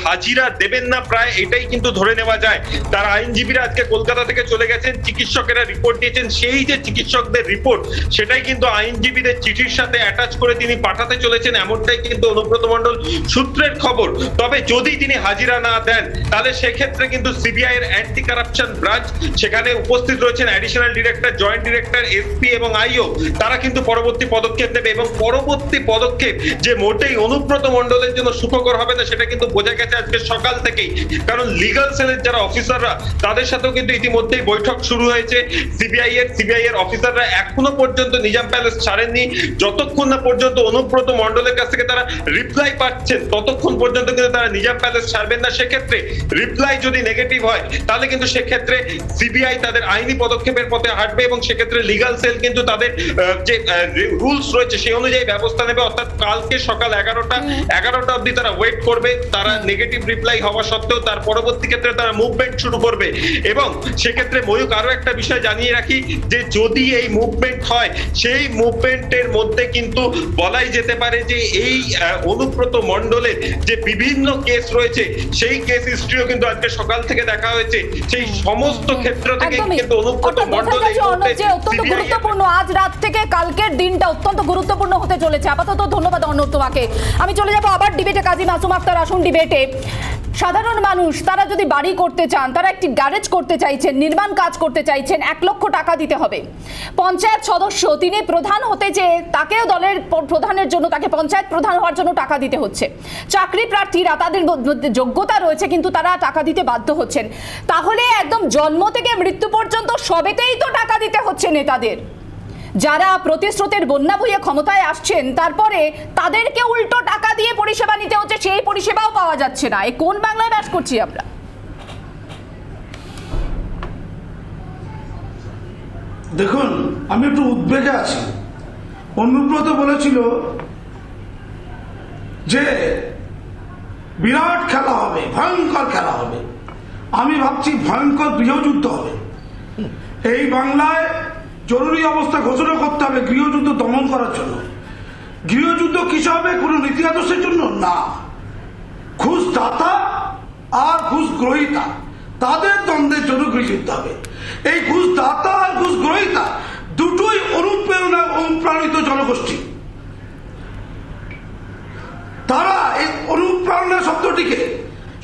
হাজিরা দেবেন না প্রায়, এটাই কিন্তু ধরে নেওয়া যায়। তার আইনজীবীরা আজকে কলকাতা থেকে চলে গেছেন, চিকিৎসকেরা রিপোর্ট দিয়েছেন, সেই যে চিকিৎসকদের রিপোর্ট, সেটাই কিন্তু আইনজীবীদের চিঠির সাথে অ্যাটাচ করে তিনি পাঠাতে চলেছেন, এমনটাই কিন্তু অনুব্রত মণ্ডল সূত্রের খবর। তবে যদি তিনি হাজিরা না দেন, তাহলে সেক্ষেত্রে কিন্তু সিবিআই এর অ্যান্টি কারাপশন ব্রাঞ্চ, সেখানে উপস্থিত রয়েছেন additional director, joint director, SP এবং আইও, তারা কিন্তু পরবর্তী পদক্ষেপ নেবে, এবং পরবর্তী পদক্ষেপ যে মোটেই অনুব্রত মণ্ডলের জন্য সুখকর হবে না, সেটা কিন্তু বোঝা গেছে আজকে সকাল থেকেই। কারণ লিগ্যাল সেলের যারা অফিসাররা, তাদের সাথেও কিন্তু ইতিমধ্যেই বৈঠক শুরু হয়েছে সিবিআই এর অফিসাররা এখনো পর্যন্ত নিজাম প্যালেস ছাড়েননি। যতক্ষণ না পর্যন্ত অনুব্রত মণ্ডলের কাছ থেকে তারা রিপ্লাই পাচ্ছেন, ততক্ষণ পর্যন্ত কিন্তু তারা নিজাম প্যালেস ছাড়বেন না। সেক্ষেত্রে রিপ্লাই যদি নেগেটিভ হয়, তাহলে কিন্তু সেক্ষেত্রে সিবিআই তাদের আইনি পদক্ষেপের পথে হাঁটবে, এবং সেক্ষেত্রে লিগ্যাল সেল কিন্তু তাদের যে রুলস রয়েছে সেই অনুযায়ী ব্যবস্থা নেবে। অর্থাৎ কালকে সকাল 11টা অবধি তারা ওয়েট করবে, তারা নেগেটিভ রিপ্লাই হওয়া সত্ত্বেও তার পরবর্তী ক্ষেত্রে তারা মুভমেন্ট শুরু করবে। এবং সেক্ষেত্রে ময়ূক, আরো একটা বিষয় জানিয়ে রাখি, যে যদি এই মুভমেন্ট হয়, সেই মুভমেন্টের মধ্যে কিন্তু বলাই যেতে পারে যে এই অনুব্রত মণ্ডলের যে বিভিন্ন কেস রয়েছে, সেই কেস হিস্ট্রিও কিন্তু আজকে সকাল থেকে দেখা হয়েছে। সেই সমস্ত ক্ষেত্র থেকে কিন্তু অনুব্রত মণ্ডল অত্যন্ত গুরুত্বপূর্ণ, আজ রাত থেকে কালকের দিনটা অত্যন্ত গুরুত্বপূর্ণ হতে চলেছে। আপাতত ধন্যবাদ অর্ণব তোমাকে। আমি চলে যাবো আবার ডিবেটে। কাজী মাসুম আক্তার, আসুন ডিবেটে। সাধারণ মানুষ তারা যদি বাড়ি করতে চান, তারা একটি গ্যারেজ করতে চাইছেন, নির্মাণ কাজ করতে চাইছেন, 1 লক্ষ টাকা দিতে হবে। পঞ্চায়েত সদস্য তিনি প্রধান হতে যে, তাকেও দলের প্রধানের জন্য, তাকে পঞ্চায়েত প্রধান হওয়ার জন্য টাকা দিতে হচ্ছে। চাকরি প্রার্থীরা, তাদের যোগ্যতা রয়েছে কিন্তু তারা টাকা দিতে বাধ্য হচ্ছেন। তাহলে একদম জন্ম থেকে মৃত্যু পর্যন্ত সবেতেই তো টাকা দিতে হচ্ছে নেতাদের। যারা প্রতিশ্রুতির বন্যা বইয়ে ক্ষমতায় আসছেন, তারপরে তাদেরকে উল্টো টাকা দিয়ে পরিষেবা নিতে হচ্ছে, সেই পরিষেবাও পাওয়া যাচ্ছে না। এই কোন বাংলায় বাস করছি আমরা? দেখুন, আমি একটু উদ্বেগে আছি। অনুব্রত বলেছিল যে বিরাট খেলা হবে, ভয়ঙ্কর খেলা হবে। আমি ভাবছি ভয়ঙ্কর গৃহযুদ্ধ হবে। এই বাংলায় জরুরি অবস্থা ঘোষণা করতে হবে গৃহযুদ্ধ দমন করার জন্য। গৃহযুদ্ধ কিসে হবে? কোনো নীতি আদর্শের জন্য না, ঘুষ দাতা আর ঘুষ গ্রহীতা তাদের দ্বন্দ্বের জন্য গৃহযুদ্ধ হবে। এই ঘুষ দাতা আর ঘুষ গ্রহীতা দুটোই অনুপ্রাণিত জনগোষ্ঠী। তারা এই অনুপ্রেরণা শব্দটিকে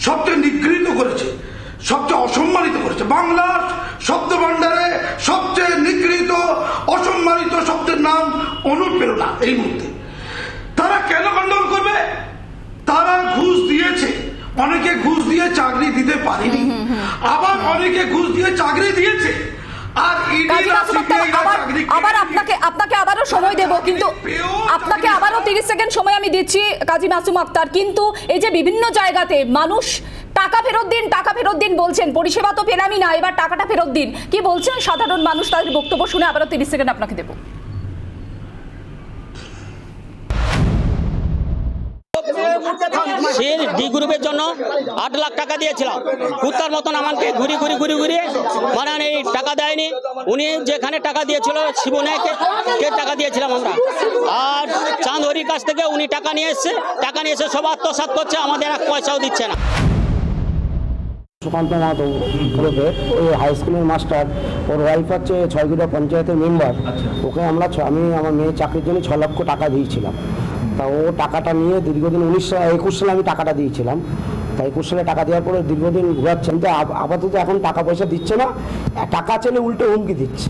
সবচেয়ে নিগৃহীত করেছে, সবচেয়ে অসম্মানিত করেছে। বাংলার শব্দ ভাণ্ডারে সবচেয়ে নিগৃহীত অসম্মানিত শব্দের নাম অনুপ্রেরণা। এই মুহূর্তে তারা কেন গন্ডগোল করবে? তারা ঘুষ দিয়েছে, অনেকে ঘুষ দিয়ে চাকরি দিতে পারেনি, আবার অনেকে ঘুষ দিয়ে চাকরি দিয়েছে। আর আবার আপনাকে আবারও সময় দেব, কিন্তু আপনাকে আবারও 30 সেকেন্ড সময় আমি দিচ্ছি কাজী মাসুম আক্তার। কিন্তু এই যে বিভিন্ন জায়গাতে মানুষ টাকা ফেরত দিন বলছেন, পরিষেবা তো পেলামই না, এবার টাকাটা ফেরত দিন, কি বলছেন সাধারণ মানুষ? তাদের বক্তব্য শুনে আবারও 30 সেকেন্ড আপনাকে দেব। সে ডি গ্রুপের জন্য 8 লাখ টাকা দিয়েছিলাম, কুত্তার মতন আমাকে ঘুরিয়ে মানে এই টাকা দেয়নি। উনি যেখানে টাকা দিয়েছিল শিবনায়কে টাকা দিয়েছিলাম আমরা, আর চাঁদহরির কাছ থেকে উনি টাকা নিয়ে এসে সব আত্মসাৎ করছে, আমাদের 1 পয়সাও দিচ্ছে না। সুকান্ত মাহাতো গ্রুপের ওই হাই স্কুলের মাস্টার, ওর ওয়াইফ হচ্ছে 6 পঞ্চায়েতের মেম্বার। ওকে আমি আমার মেয়ের চাকরির জন্য 6 লক্ষ টাকা দিয়েছিলাম। তা ও টাকাটা নিয়ে দীর্ঘদিন 1921 সালে আমি টাকাটা দিয়েছিলাম। তাই 21 সালে টাকা দেওয়ার পরে দীর্ঘদিন ঘুরাচ্ছেন, তো আপাতত এখন টাকা পয়সা দিচ্ছে না, টাকা চেলে উল্টে হুমকি দিচ্ছে।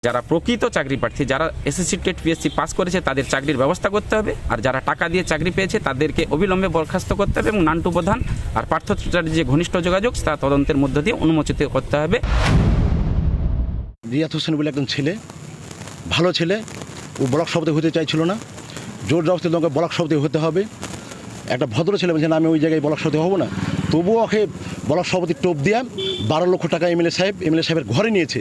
যারা প্রকৃত চাকরি প্রার্থী, যারা এসএসসি টেট পিএসসি পাস করেছে তাদের চাকরির ব্যবস্থা করতে হবে, আর যারা টাকা দিয়ে চাকরি পেয়েছে তাদেরকে অবিলম্বে বরখাস্ত করতে হবে এবং নান্টু প্রধান আর পার্থ চ্যাটার্জির যে ঘনিষ্ঠ যোগাযোগ তা তদন্তের মধ্য দিয়ে অনুমোচিত করতে হবে। রিয়াত হোসেন বলে একজন ছেলে, ভালো ছেলে, ও ব্লক সভাপতি হতে চাইছিল না, জোর জবরদস্তি তোমাকে ব্লক সভাপতি হতে হবে। একটা ভদ্র ছেলে বলছে না আমি ওই জায়গায় ব্লক সভাপতি হব না, তবুও ওকে ব্লক সভাপতি টোপ দিয়ে 12 লক্ষ টাকা এমএলএ সাহেবের ঘরে নিয়েছে।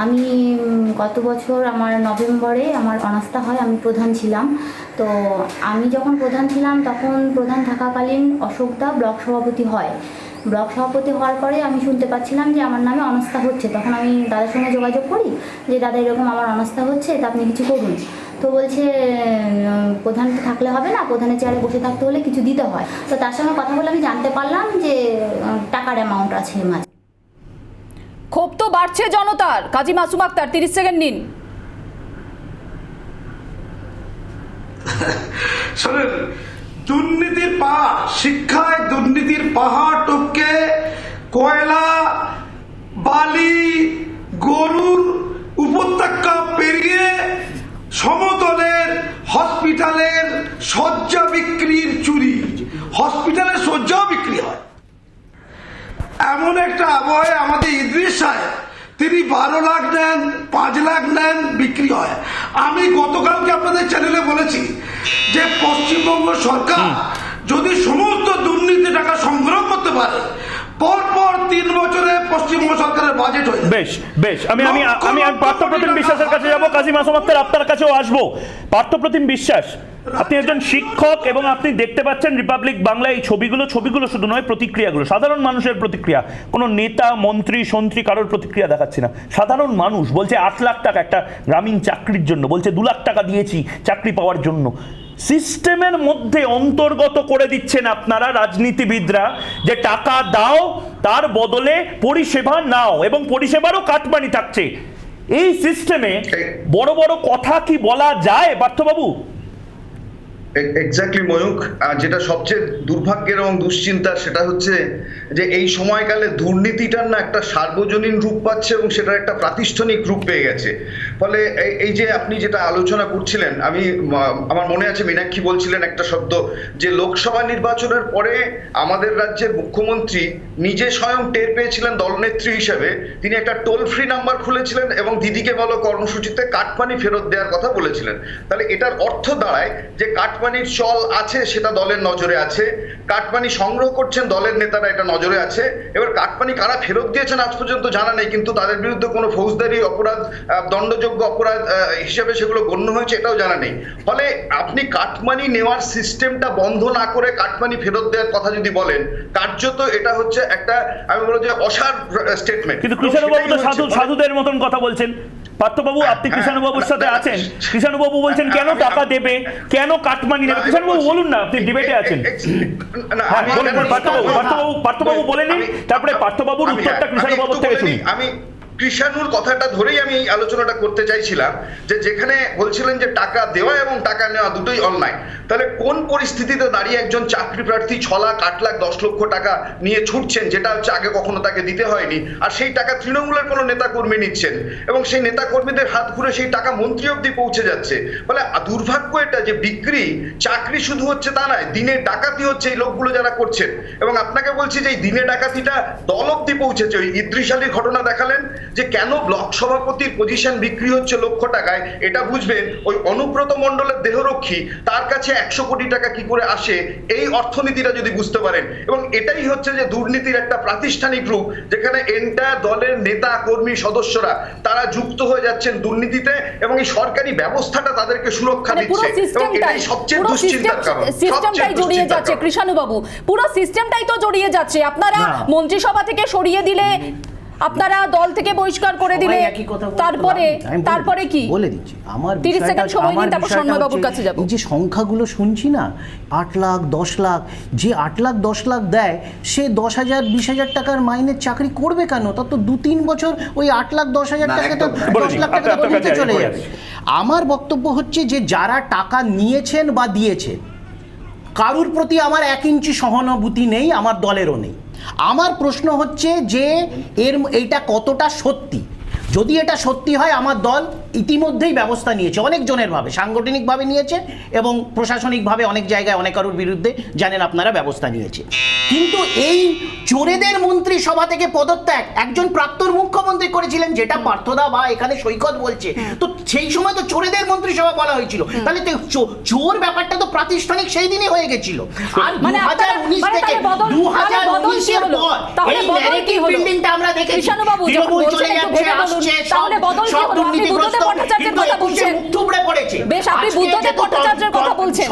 আমি গত বছর আমার নভেম্বরে আমার অনাস্থা হয়, আমি প্রধান ছিলাম। তো আমি যখন প্রধান ছিলাম তখন প্রধান থাকাকালীন অশোকদা ব্লক সভাপতি হয়। ব্লক সভাপতি হওয়ার পরে আমি শুনতে পাচ্ছিলাম যে আমার নামে অনাস্থা হচ্ছে। তখন আমি দাদার সঙ্গে যোগাযোগ করি যে দাদা এরকম আমার অনাস্থা হচ্ছে, তা আপনি কিছু করুন। তো বলছে প্রধান থাকলে হবে না, প্রধানের চেয়ারে বসে থাকতে হলে কিছু দিতে হয়। তো তার সঙ্গে কথা বলে আমি জানতে পারলাম যে টাকার অ্যামাউন্ট আছে মাঝে। ক্ষোভ তো বাড়ছে জনতার। কাজী মাসুম আক্তার 30 সেকেন্ড নিন। শোনেন, দুর্নীতির পাহাড়, শিক্ষায় দুর্নীতির পাহাড় টপকে কয়লা, বালি, গরুর উপত্যকা পেরিয়ে সমতলের হসপিটালের শয্যা বিক্রির চুরি, হসপিটালের শয্যাও বিক্রি হয়। এমন একটা আবহাওয়ায় আমাদের ইদ্রিস সাহেব, তিনি 12 লাখ নেন, 5 লাখ নেন, বিক্রি হয়। আমি গতকালকে আপনাদের চ্যানেলে বলেছি যে পশ্চিমবঙ্গ সরকার যদি সমস্ত দুর্নীতি টাকা সংগ্রহ করতে পারে, পরপর 3 বছরে পশ্চিমবঙ্গ সরকারের বাজেট হয়ে যাবে। বেশ আমি পার্থপ্রতিম বিশ্বাসের কাছে যাব। কাজী মাসুম আক্তার আপনার কাছেও আসবো। পার্থপ্রতিম বিশ্বাস, আপনি একজন শিক্ষক এবং আপনি দেখতে পাচ্ছেন রিপাবলিক বাংলা এই ছবিগুলো শুধু নয়, প্রতিক্রিয়াগুলো, সাধারণ মানুষের প্রতিক্রিয়া, কোনো নেতা মন্ত্রী সন্ত্রী কারোর প্রতিক্রিয়া দেখাচ্ছি না। সাধারণ মানুষ বলছে 8 লাখ টাকা একটা গ্রামীণ চাকরির জন্য, বলছে 2 লাখ টাকা দিয়েছি চাকরি পাওয়ার জন্য। সিস্টেমের মধ্যে অন্তর্গত করে দিচ্ছেন আপনারা রাজনীতিবিদরা যে টাকা দাও তার বদলে পরিষেবা নাও, এবং পরিষেবারও কাটমানি থাকছে। এই সিস্টেমে বড় বড় কথা কি বলা যায় পার্থবাবু? এক্স্যাক্টলি ময়ূক, যেটা সবচেয়ে দুর্ভাগ্যের এবং দুশ্চিন্তার সেটা হচ্ছে যে এই সময়কালে দুর্নীতিটার না একটা সার্বজনীন রূপ পাচ্ছে এবং সেটার একটা প্রাতিষ্ঠানিক রূপ পেয়ে গেছে। ফলে এই যে আপনি যেটা আলোচনা করছিলেন, আমার মনে আছে মীনাক্ষী বলছিলেন একটা শব্দ, যে লোকসভা নির্বাচনের পরে আমাদের রাজ্যের মুখ্যমন্ত্রী নিজে স্বয়ং টের পেয়েছিলেন দলনেত্রী হিসেবে, তিনি একটা টোল ফ্রি নাম্বার খুলেছিলেন এবং দিদিকে বলো কর্মসূচিতে কাটমানি ফেরত দেওয়ার কথা বলেছিলেন। তাহলে এটার অর্থ দাঁড়ায় যে কাটমানির চল আছে, সেটা দলের নজরে আছে, কাটমানি সংগ্রহ করছেন দলের নেতারা, এটা নজরে আছে। এবার কাটমানি কারা ফেরত দিয়েছেন আজ পর্যন্ত জানা নেই, কিন্তু তাদের বিরুদ্ধে কোনো ফৌজদারি অপরাধ দণ্ডযোগ্য বিচারযোগ্য অপরাধ হিসেবে সেগুলো গণ্য হয়েছে এটাও জানা নেই। ফলে আপনি কাটমানি নেওয়ার সিস্টেমটা বন্ধ না করে কাটমানি ফেরত দেওয়ার কথা যদি বলেন, কার্যত এটা হচ্ছে একটা, আমি বলবো যে অসার স্টেটমেন্ট। কিন্তু কৃষ্ণবাবু তো সাধুদের মতন কথা বলছেন। পার্থবাবু, আপনি কৃষ্ণবাবুর সাথে আছেন, কৃষ্ণবাবু বলছেন কেন টাকা দেবে, কেন কাটমানি নেবে। কৃষ্ণবাবু বলুন না, আপনি ডিবেটে আছেন। পার্থবাবু বলেন, তারপরে পার্থবাবুর উত্তরটা কৃষ্ণবাবুর থেকে শুনি। আমি কৃষাণুর কথাটা ধরেই আমি এই আলোচনাটা করতে চাইছিলাম, যে যেখানে বলছিলেন যে টাকা দেওয়া এবং টাকা নেওয়া দুটোই অন্যায়, তাহলে কোন পরিস্থিতিতে দাঁড়িয়ে একজন চাকরি প্রার্থী 6 লাখ 8 লাখ 10 লক্ষ টাকা নিয়ে ছুটছেন, যেটা হচ্ছে আগে কখনো তাকে দিতে হয়নি, আর সেই টাকা তৃণমূলের কোনো নেতা কর্মী নিচ্ছেন এবং সেই নেতা কর্মীদের হাত ঘুরে সেই টাকা মন্ত্রী অব্দি পৌঁছে যাচ্ছে। ফলে দুর্ভাগ্য এটা যে বিক্রি চাকরি শুধু হচ্ছে তা নয়, দিনে ডাকাতি হচ্ছে এই লোকগুলো যারা করছেন। এবং আপনাকে বলছি যে এই দিনে ডাকাতিটা দল অব্দি পৌঁছেছে। ওই ইদ্রিস আলীর ঘটনা দেখালেন যে কেন ব্লক সভাপতির পজিশন বিক্রি হচ্ছে লক্ষ টাকায়, এটা বুঝবেন ওই অনুব্রত মণ্ডলের দেহরক্ষী, তার কাছে 100 কোটি টাকা কি করে আসে, এই অর্থনীতিটা যদি বুঝতে পারেন। এবং এটাই হচ্ছে যে দুর্নীতির একটা প্রাতিষ্ঠানিক রূপ, যেখানে এন্টায়ার দলের নেতা কর্মী সদস্যরা তারা যুক্ত হয়ে যাচ্ছেন দুর্নীতিতে এবং এই সরকারি ব্যবস্থাটা তাদেরকে সুরক্ষা দিচ্ছে। এবং এটাই সবচেয়ে দুশ্চিন্তার কারণ। সিস্টেমটাই জড়িয়ে যাচ্ছে কৃষ্ণবাবু, পুরো সিস্টেমটাই তো জড়িয়ে যাচ্ছে। আপনারা মন্ত্রিসভা থেকে সরিয়ে দিলে, আপনারা দল থেকে বহিষ্কার করে দিলে, তারপরে কি বলে দিচ্ছি। আমার 30 সেকেন্ড সময় নিন, তারপর সন্ময়বাবুর কাছে যাব। এই যে সংখ্যাগুলো শুনছি না, 8 লাখ 10 লাখ, যে 8 লাখ 10 লাখ দেয় সে 10,000 20,000 টাকার মাইনের চাকরি করবে কেন? তার তো 2-3 বছর ওই 8 লাখ 10,000 টাকা, 10 লাখ টাকা বলতে চলে যাবে। আমার বক্তব্য হচ্ছে যে যারা টাকা নিয়েছেন বা দিয়েছেন, কারুর প্রতি আমার 1 ইঞ্চি সহানুভূতি নেই, আমার দলেরও নেই। আমার প্রশ্ন হচ্ছে যে এইটা কতটা সত্যি। যদি এটা সত্যি হয়, আমার দল ইতিমধ্যেই ব্যবস্থা নিয়েছে, অনেকজনের ভাবে, সাংগঠনিকভাবে নিয়েছে এবং প্রশাসনিকভাবে অনেক জায়গায় অনেক কারোর বিরুদ্ধে জানেন আপনারা ব্যবস্থা নিয়েছে। কিন্তু এই চোরেদের মন্ত্রী সভা থেকে পদত্যাগ একজন প্রাক্তন মুখ্যমন্ত্রী করেছিলেন, যেটা পার্থদা বা এখানে সৈকত বলছে, তো সেই সময় তো চোরেদের মন্ত্রী সভা বলা হয়েছিল। তাহলে চোর ব্যাপারটা তো প্রাতিষ্ঠানিক সেই দিনই হয়ে গেছিল। আর 2019 থেকে 2019 এর পর এই ন্যারেটিভ বিল্ডিংটা আমরা দেখেছি, তৃণমূল চলে যাচ্ছে, আসছে, সব দুর্নীতিগ্রস্ত, কিন্তু একুশে মুখ থুবড়ে পড়েছে। বেশ, আপনি বুদ্ধদেব ভট্টাচার্যের কথা বলছেন।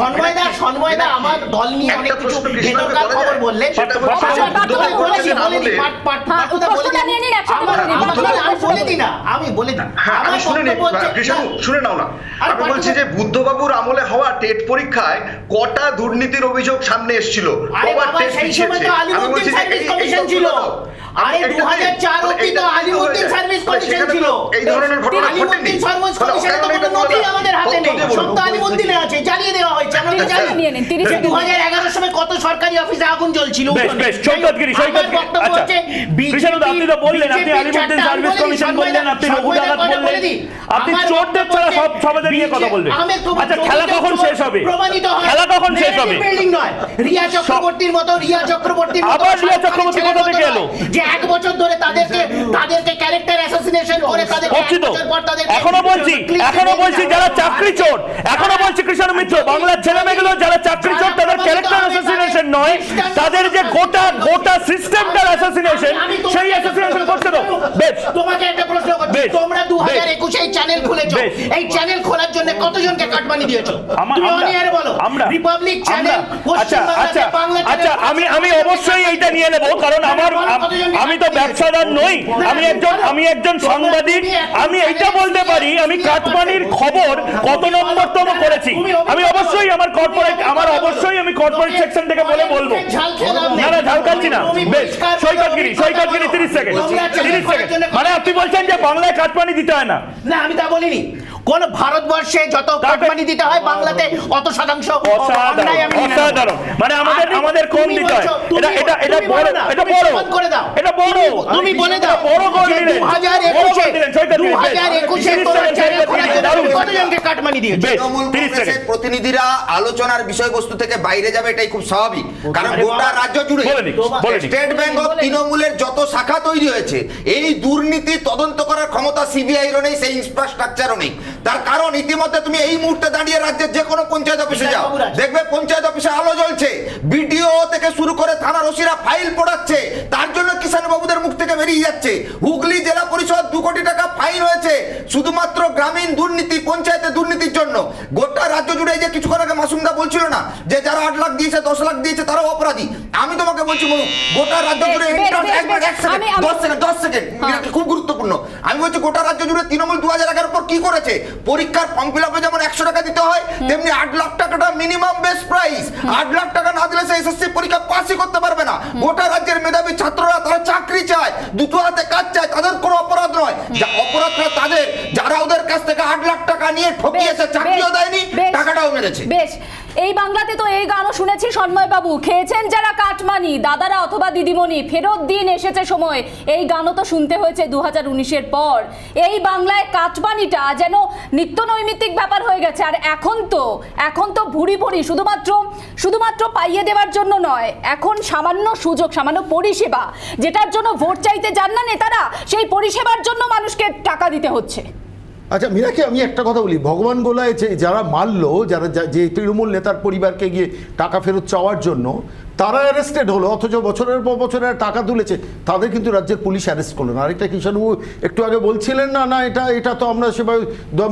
সন্ময়দা আমার দল নিয়ে অনেক কিছু ভেতরকার খবর বললেন। আমি বলে দিই, শুনে নাও না। আমি বলছি যে বুদ্ধবাবুর আমলে হওয়া টেট পরীক্ষায় কটা দুর্নীতির অভিযোগ সামনে এসেছিল, কবার টেস্ট পিছিয়েছে। আমি বলছি যে এই ছিল, আরে 2004 অবধি তো আলিমউদ্দিন সার্ভিস কমিশন ছিল। এই ধরনের ঘটনা ঘটেনি। সার্ভিস কমিশনের তো কোনো নথি আমাদের হাতে নেই, সব তো আলিমউদ্দিনে আছে, জ্বালিয়ে দেওয়া হয়েছে, আমরা তো জানি। 2011 সালে কত সরকারি অফিসে আগুন জ্বলছিল। বেশ, সৈকতগিরি, আচ্ছা কৃষ্ণদা, আপনি তো বললেন, আপনি আলিমউদ্দিন সার্ভিস কমিশন বললেন, আপনি রঘুদাগাত বললেন, আপনি চোরদের ছাড়া সবাদের নিয়ে কথা বলবেন। আচ্ছা, খেলা কখন শেষ হবে? খেলা কখন শেষ হবে? বিল্ডিং নয়, রিয়া চক্রবর্তীর মতো, আবার রিয়া চক্রবর্তী কোথা থেকে এলো? যে 1 বছর ধরে তাদেরকে ক্যারেক্টার অ্যাসাসিনেশন করে এখনো বলছি যারা চাকরি চোর, এখনো বলছি কৃষ্ণ মিত্র, বাংলার ছেলেমেয়েগুলো যারা চাকরি চোর, তাদের ক্যারেক্টার অ্যাসাসিনেশন নয়, তাদের যে গোটা সিস্টেমটার অ্যাসাসিনেশন, সেই অ্যাসাসিনেশন করছে তো। বেশ, তোমাকে একটা প্রশ্ন করছি, তোমরা 2021 এই চ্যানেল খুলেছো, এই চ্যানেল খোলার জন্য কতজনকে কাটমানি দিয়েছো? তুমি অনিয়ারে বলো। রিপাবলিক চ্যানেল, পশ্চিম বাংলাতে বাংলা চ্যানেল। আমি অবশ্যই এইটা নিয়ে নেব, কারণ আমি তো ব্যবসাদার নই, আমি একজন সাংবাদিক। আমি এইটা বলতে পারি আমি কাটমানির খবর কত নম্বরতম করেছি। আমি অবশ্যই আমার কর্পোরেট সেকশন থেকে বলবো। না, ঝাল খাচ্ছি না। বেশ, সৈকতগিরি 30 সেকেন্ড। মানে আপনি বলছেন যে বাংলায় কাটমানি দিতে হয় না? না, আমি তা বলিনি। কোন ভারতবর্ষে যত কাটমানি দিতে হয়, বাংলাতে অত শতাংশ। অসাধারণ। মানে আমাদের কম দিতে হয়। এটা বড়, এটা বড় করে দাও, এটা বড়। তুমি বলে দাও, বড় করে দিলেন, 2021 কতজনকে কাটমানি দিয়েছে? প্রতিনিধিরা আলোচনার বিষয়বস্তু থেকে বাইরে যাবে, এটাই খুব স্বাভাবিক, কারণ গোটা রাজ্য জুড়ে স্টেট ব্যাংক অফ তৃণমূলের যত শাখা তৈরি হয়েছে, এই দুর্নীতি তদন্ত করার ক্ষমতা সিবিআই সিবিআইরও নেই, সেই ইনফ্রাস্ট্রাকচারও নেই। তার কারণ ইতিমধ্যে তুমি এই মুহূর্তে দাঁড়িয়ে রাজ্যের যে কোনো পঞ্চায়েত অফিসে যাও, দেখবে পঞ্চায়েত অফিসে আলো জ্বলছে, বিডিও থেকে শুরু করে থানার ওসিরা ফাইল পড়াচ্ছে, তার জন্য কিষাণ বাবুদের মুখ থেকে বেরিয়ে যাচ্ছে। হুগলি জেলা পরিষদ 2 কোটি টাকা ফাইন হয়েছে শুধুমাত্র গ্রামীণ দুর্নীতি, পঞ্চায়েতের দুর্নীতির জন্য। গোটা রাজ্য জুড়ে যে কিছুক্ষণ আগে মাসুমদা বলছিল না যে যারা 8 লাখ দিয়েছে 10 লাখ দিয়েছে তারাও অপরাধী, আমি তোমাকে বলছি গোটা রাজ্য জুড়ে 10 সেকেন্ড খুব গুরুত্বপূর্ণ, আমি বলছি গোটা রাজ্য জুড়ে তৃণমূল 2011 পর কি করেছে? পরীক্ষার ফর্ম ফিল আপে যেমন 100 টাকা দিতে হয়, তেমনি 8 লাখ টাকাটা মিনিমাম বেস্ট প্রাইস। 8 লাখ টাকা না দিলে সে এসএসসি পরীক্ষা পাসই করতে পারবে না। গোটা রাজ্যের মেধাবী ছাত্ররা তারা চাকরি চায়, দুটো হাতে কাজ চায়, তাদের কোনো অপরাধ নয়। যা অপরাধটা তাদের যারা ওদের কাছ থেকে 8 লাখ টাকা নিয়ে ঠকিয়েছে, চাকরিও দেয়নি, টাকাটাও মেরেছে। বেশ, এই বাংলাতে তো এই গানও শুনেছি সন্ময় বাবু, খেয়েছেন যারা কাটমানি, দাদারা অথবা দিদিমণি, ফেরত দিন এসেছে সময়, এই গানও তো শুনতে হয়েছে 2019-এর পর। এই বাংলায় কাটমানিটা যেন নিত্য নৈমিত্তিক ব্যাপার হয়ে গেছে। আর এখন তো ভুরি ভুরি শুধুমাত্র পাইয়ে দেওয়ার জন্য নয়, এখন সামান্য সুযোগ, সামান্য পরিষেবা, যেটার জন্য ভোট চাইতে যান না নেতারা, সেই পরিষেবার জন্য মানুষকে টাকা দিতে হচ্ছে। আচ্ছা মীনাকে আমি একটা কথা বলি, ভগবান গোলায় যারা মারলো, যে তৃণমূল নেতার পরিবারকে গিয়ে টাকা ফেরত চাওয়ার জন্য, তারা অ্যারেস্টেড হলো, অথচ বছরের পর বছরের টাকা তুলেছে, তাদের কিন্তু রাজ্যের পুলিশ অ্যারেস্ট করলো না। আরেকটা কিষাণবাবু একটু আগে বলছিলেন না এটা তো আমরা সেভাবে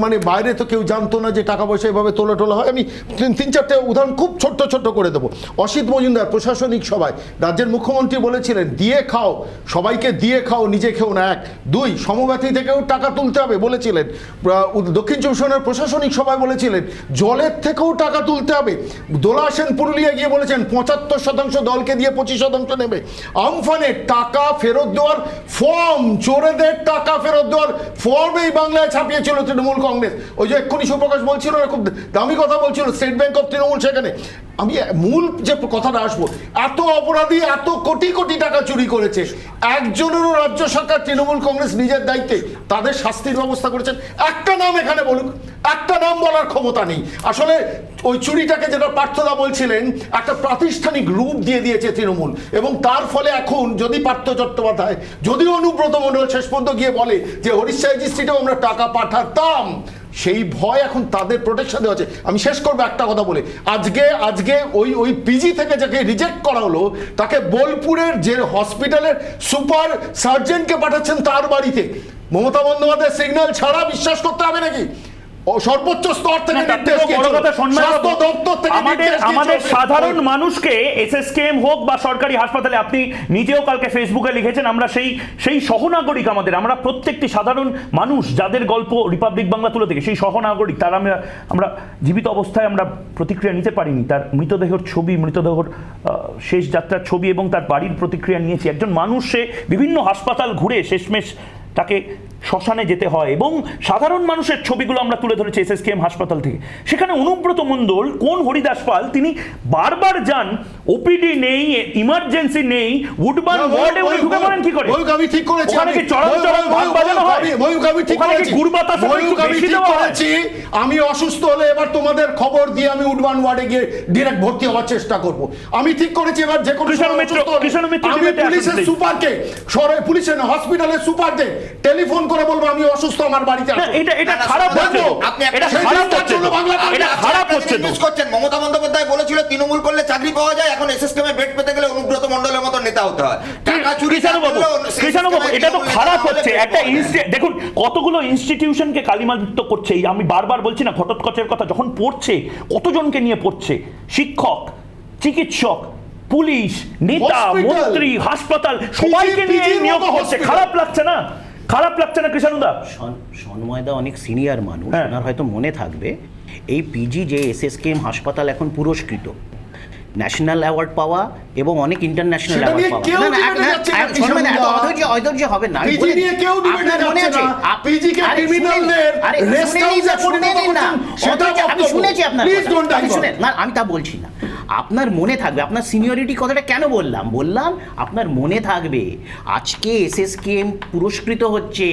মানে বাইরে তো কেউ জানতো না যে টাকা পয়সা এভাবে তোলা হয়। আমি 3-4টে উদাহরণ খুব ছোট্ট করে দেবো। অসিত মজুমদার প্রশাসনিক সভায় রাজ্যের মুখ্যমন্ত্রী বলেছিলেন, দিয়ে খাও, সবাইকে দিয়ে খাও, নিজে খেও না। 1, 2 সমব্যথী থেকেও টাকা তুলতে হবে বলেছিলেন। দক্ষিণ চব্বিশ পরগনার প্রশাসনিক সভায় বলেছিলেন জলের থেকেও টাকা তুলতে হবে। দোলা সেন পুরুলিয়া গিয়ে বলেছেন 75% দলকে দিয়ে 25% নেবে। আমফানে টাকা ফেরত দেওয়ার ফর্ম, চোরেদের টাকা ফেরত দেওয়ার ফর্ম এই বাংলায় ছাপিয়েছিল তৃণমূল কংগ্রেস। ওই যে এক্ষুনি সুপ্রকাশ বলছিল, খুব দামি কথা বলছিল, স্টেট ব্যাংক অফ তৃণমূল। সেখানে আমি মূল যে কথাটা আসবো, এত অপরাধী এত কোটি কোটি টাকা চুরি করেছে, একজনেরও রাজ্য সরকার তৃণমূল কংগ্রেস নিজের দায়িত্বে তাদের শাস্তির ব্যবস্থা করেছেন? একটা নাম এখানে বলুক, একটা নাম বলার ক্ষমতা নেই। আসলে ওই চুরিটাকে যেটা পার্থদা বলছিলেন, একটা প্রাতিষ্ঠানিক রূপ দিয়ে দিয়েছে তৃণমূল, এবং তার ফলে এখন যদি পার্থ চট্টোপাধ্যায়, যদি অনুব্রত মণ্ডল শেষ পর্যন্ত গিয়ে বলে যে হরিশাহী স্ট্রিটেও আমরা টাকা পাঠাতাম, সেই ভয় এখন তাদের প্রোটেকশন দেওয়া আছে। আমি শেষ করবো একটা কথা বলে, আজকে ওই পিজি থেকে যাকে রিজেক্ট করা হলো, তাকে বোলপুরের যে হসপিটালের সুপার সার্জনকে পাঠাচ্ছেন তার বাড়িতে। মমতা বন্দ্যোপাধ্যায় সিগন্যাল ছাড়া বিশ্বাস করতে হবে নাকি? সর্বোচ্চ স্তর থেকে আমাদের সাধারণ মানুষকে এসএসকেএম হোক বা সরকারি হাসপাতালে, আপনি নিজেও কালকে ফেসবুকে লিখেছেন, আমরা সেই সহনাগরিক, আমরা প্রত্যেকটি সাধারণ মানুষ যাদের গল্প রিপাবলিক বাংলা তুলে থেকে, সেই সহনাগরিক, তার আমরা জীবিত অবস্থায় আমরা প্রতিক্রিয়া নিতে পারিনি। তার মৃতদেহের ছবি, মৃতদেহর শেষ যাত্রার ছবি এবং তার বাড়ির প্রতিক্রিয়া নিয়েছি। একজন মানুষ সে বিভিন্ন হাসপাতাল ঘুরে শেষমেশ তাকে শ্মশানে যেতে হয়, এবং সাধারণ মানুষের ছবিগুলো আমরা তুলে ধরেছি এসএসকেএম হাসপাতাল থেকে। সেখানে অনুব্রত মণ্ডল, কোন হরিদাস পাল, তিনি বারবার যান, ওপিডি নেই, ইমার্জেন্সি নেই, উডবান ওয়ার্ডে উনি ঢুকে পড়েন কি করে? আমি ঠিক করেছি, ওখানে কি চরম গান বাজানো হয়? ওখানে কি গুড়বাতাস বেশি দেওয়া হয়? আমি অসুস্থ হলে এবার তোমাদের খবর দিয়ে আমি উডবান ওয়ার্ডে গিয়ে ডিরেক্ট ভর্তি হওয়ার চেষ্টা করব। আমি ঠিক করেছি এবার যে কোনো আমি পুলিশের সুপারকে, পুলিশের হসপিটালের সুপারকে টেলিফোন করে বলবো আমি অসুস্থ, আমার বাড়িতে আসো। এটা খারাপ হচ্ছে, এটা খারাপ হচ্ছে। মমতা বন্দ্যোপাধ্যায় বলেছিল তৃণমূল করলে চাকরি পাওয়া যায়, এখন এসএসকেএম এ বেড পেতে গেলে অনুব্রত মণ্ডলের মতো নেতা হতে হয়। টাকা চুরি, এটা তো খারাপ হচ্ছে। একটা দেখুন কতগুলো ইনস্টিটিউশনকে কালিমালিপ্ত করছে। আমি বারবার বলছি না, ঘটোৎকচের কথা যখন পড়ছে, কতজনকে নিয়ে পড়ছে, শিক্ষক, চিকিৎসক, পুলিশ, নেতা, মন্ত্রী, হাসপাতাল, সবাইকে নিয়ে নিয়োগ করছে। খারাপ লাগছে না? কৃষ্ণদা? সন্ময়দা অনেক সিনিয়র মানুষ, ওনার হয়তো মনে থাকবে এই পিজি যে এসএসকেএম হাসপাতাল এখন পুরস্কৃত, ন্যাশনাল অ্যাওয়ার্ড পাওয়া এবং অনেক ইন্টারন্যাশনাল অ্যাওয়ার্ড পাওয়া। অধৈর্য হবে না, আমি শুনেছি আপনার, আমি তা বলছি না। আপনার মনে থাকবে, আপনার সিনিয়রিটি কথাটা কেন বললাম আপনার মনে থাকবে আজকে SSKM পুরস্কৃত হচ্ছে।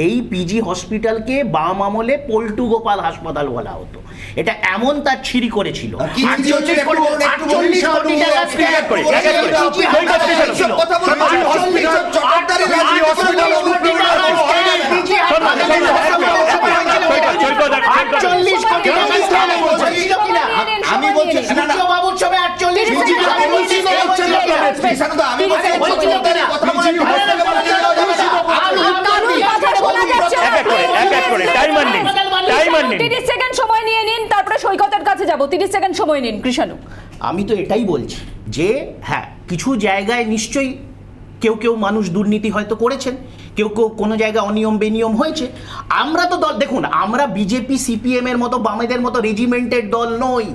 এই পিজি হসপিটালকে বাম আমলে পল্টু গোপাল হাসপাতাল বলা হতো। এটা এমন তার ছিঁড়ি করেছিল। 48 কোটি টাকা স্ক্র্যাপ করে আমি বলছি বাবুর ছবে 48 কোটি টাকা সময় নিয়ে নিন, তারপরে সৈকতের কাছে যাব। 30 সেকেন্ড সময় নিন কৃষাণু। আমি তো এটাই বলছি যে হ্যাঁ, কিছু জায়গায় নিশ্চয়ই কেউ মানুষ দুর্নীতি হয়তো করেছেন, কেউ কোনো জায়গায় অনিয়ম বেনিয়ম হয়েছে। আমরা তো দল, দেখুন আমরা বিজেপি CPM এর মতো বামেদের মতো রেজিমেন্টের দল নই।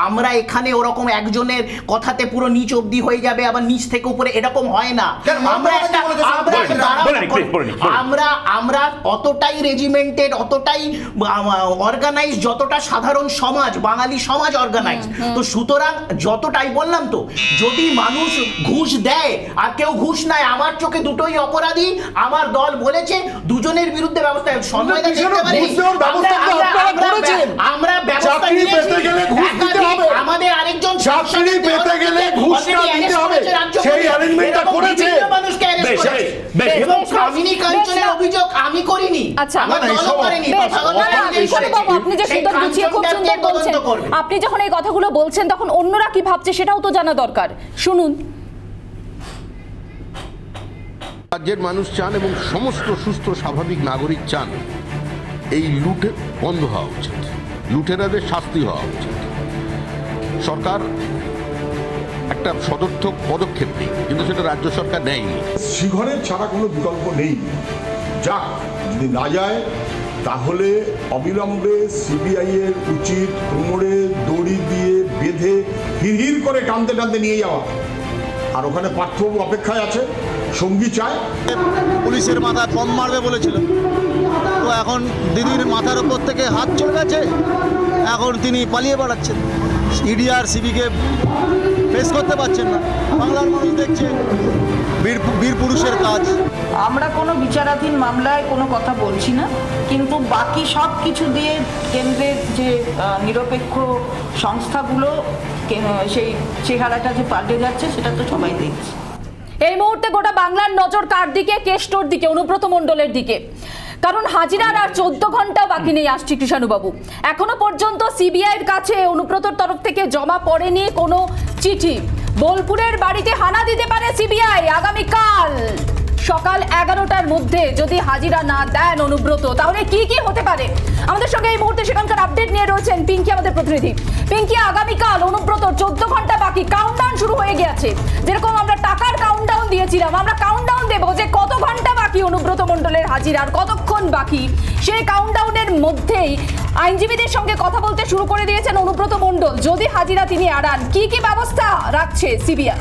আমরা এখানে ওরকম একজনের কথাতে পুরো নিচ অবধি হয়ে যাবে আবার নিচ থেকে উপরে, এরকম হয় না। আমরা অতটাই রেজিমেন্টেড, অতটাই অর্গানাইজ যতটা সাধারণ সমাজ, বাঙালি সমাজ অর্গানাইজ। তো সুতরাং যতটাই বললাম, তো যদি মানুষ ঘুষ দেয় আর কেউ ঘুষ নেয়, আমার চোখে দুটোই অপরাধী। আমার দল বলেছে দুজনের বিরুদ্ধে ব্যবস্থা, আমরা ব্যবস্থা নিয়েছি। আমাদের আরেকজন চাকরি পেতে গেলে ঘুষটা দিতে হবে, সেই অ্যারেঞ্জমেন্টটা করেছে। এবং কামিনী কাঞ্চনের অভিযোগ আমি করিনি, আমার দলও করেনি। আপনি যে সুন্দর গুছিয়ে খুব সুন্দর বলছেন, আপনি যখন এই কথাগুলো বলছেন তখন অন্যরা কি ভাবছে সেটাও তো জানা দরকার। শুনুন। রাজ্যের মানুষ চান এবং সমস্ত সুস্থ স্বাভাবিক নাগরিক চান এই লুট বন্ধ হওয়া উচিত, লুটেরাদের শাস্তি হওয়া উচিত। সরকার একটা সদর্থক পদক্ষেপ নেই, কিন্তু সেটা রাজ্য সরকার নেয়নি। শিঘরের ছাড়া কোনো বিকল্প নেই। যাক, যদি না যায় তাহলে অবিলম্বে CBI এর উচিত কোমরে দড়ি দিয়ে বেঁধে হির করে টানতে টানতে নিয়ে যাওয়া। আর ওখানে পার্থবাবু অপেক্ষায় আছে, সঙ্গী চায়। পুলিশের মাথায় বম মারবে বলেছিল, তো এখন দিদির মাথার উপর থেকে হাত চলে গেছে, এখন তিনি পালিয়ে বেড়াচ্ছেন। ED আর CBকে ফেস করতে পারছেন না। বাংলার মানুষ দেখছে বীর পুরুষের কাজ। আমরা কোনো বিচারাধীন মামলায় কোনো কথা বলছি না, কিন্তু বাকি সব কিছু দিয়ে কেন্দ্রের যে নিরপেক্ষ সংস্থাগুলো সেই চেহারাটা যে পাল্টে যাচ্ছে সেটা তো সবাই দেখছে। এই মুহূর্তে গোটা বাংলার নজর কার দিকে? কেষ্টর দিকে, অনুব্রত মণ্ডলের দিকে। কারণ হাজিরার আর 14 ঘন্টা বাকি নেই। আসছি কৃষাণুবাবু, এখনো পর্যন্ত CBI-র কাছে অনুব্রতর তরফ থেকে জমা পড়েনি কোনো চিঠি। বোলপুরের বাড়িতে হানা দিতে পারে CBI আগামীকাল সকাল 11টার মধ্যে যদি হাজিরা না দেন অনুব্রত, তাহলে কি কি হতে পারে? আমাদের সঙ্গে এই মুহূর্তে সেখানকার আপডেট নিয়ে রয়েছেন পিঙ্কি, আমাদের প্রতিনিধি। পিঙ্কি, আগামীকাল অনুব্রত 14 ঘন্টা বাকি, কাউন্টডাউন শুরু হয়ে গেছে। যেরকম আমরা টাকার কাউন্টডাউন দিয়েছিলাম, আমরা কাউন্টডাউন দেবো যে কত ঘন্টা বাকি অনুব্রত মণ্ডলের হাজিরার, কতক্ষণ বাকি। সেই কাউন্টডাউনের মধ্যেই আইনজীবীদের সঙ্গে কথা বলতে শুরু করে দিয়েছেন অনুব্রত মণ্ডল। যদি হাজিরা তিনি এড়ান, কি কি ব্যবস্থা রাখছে CBI?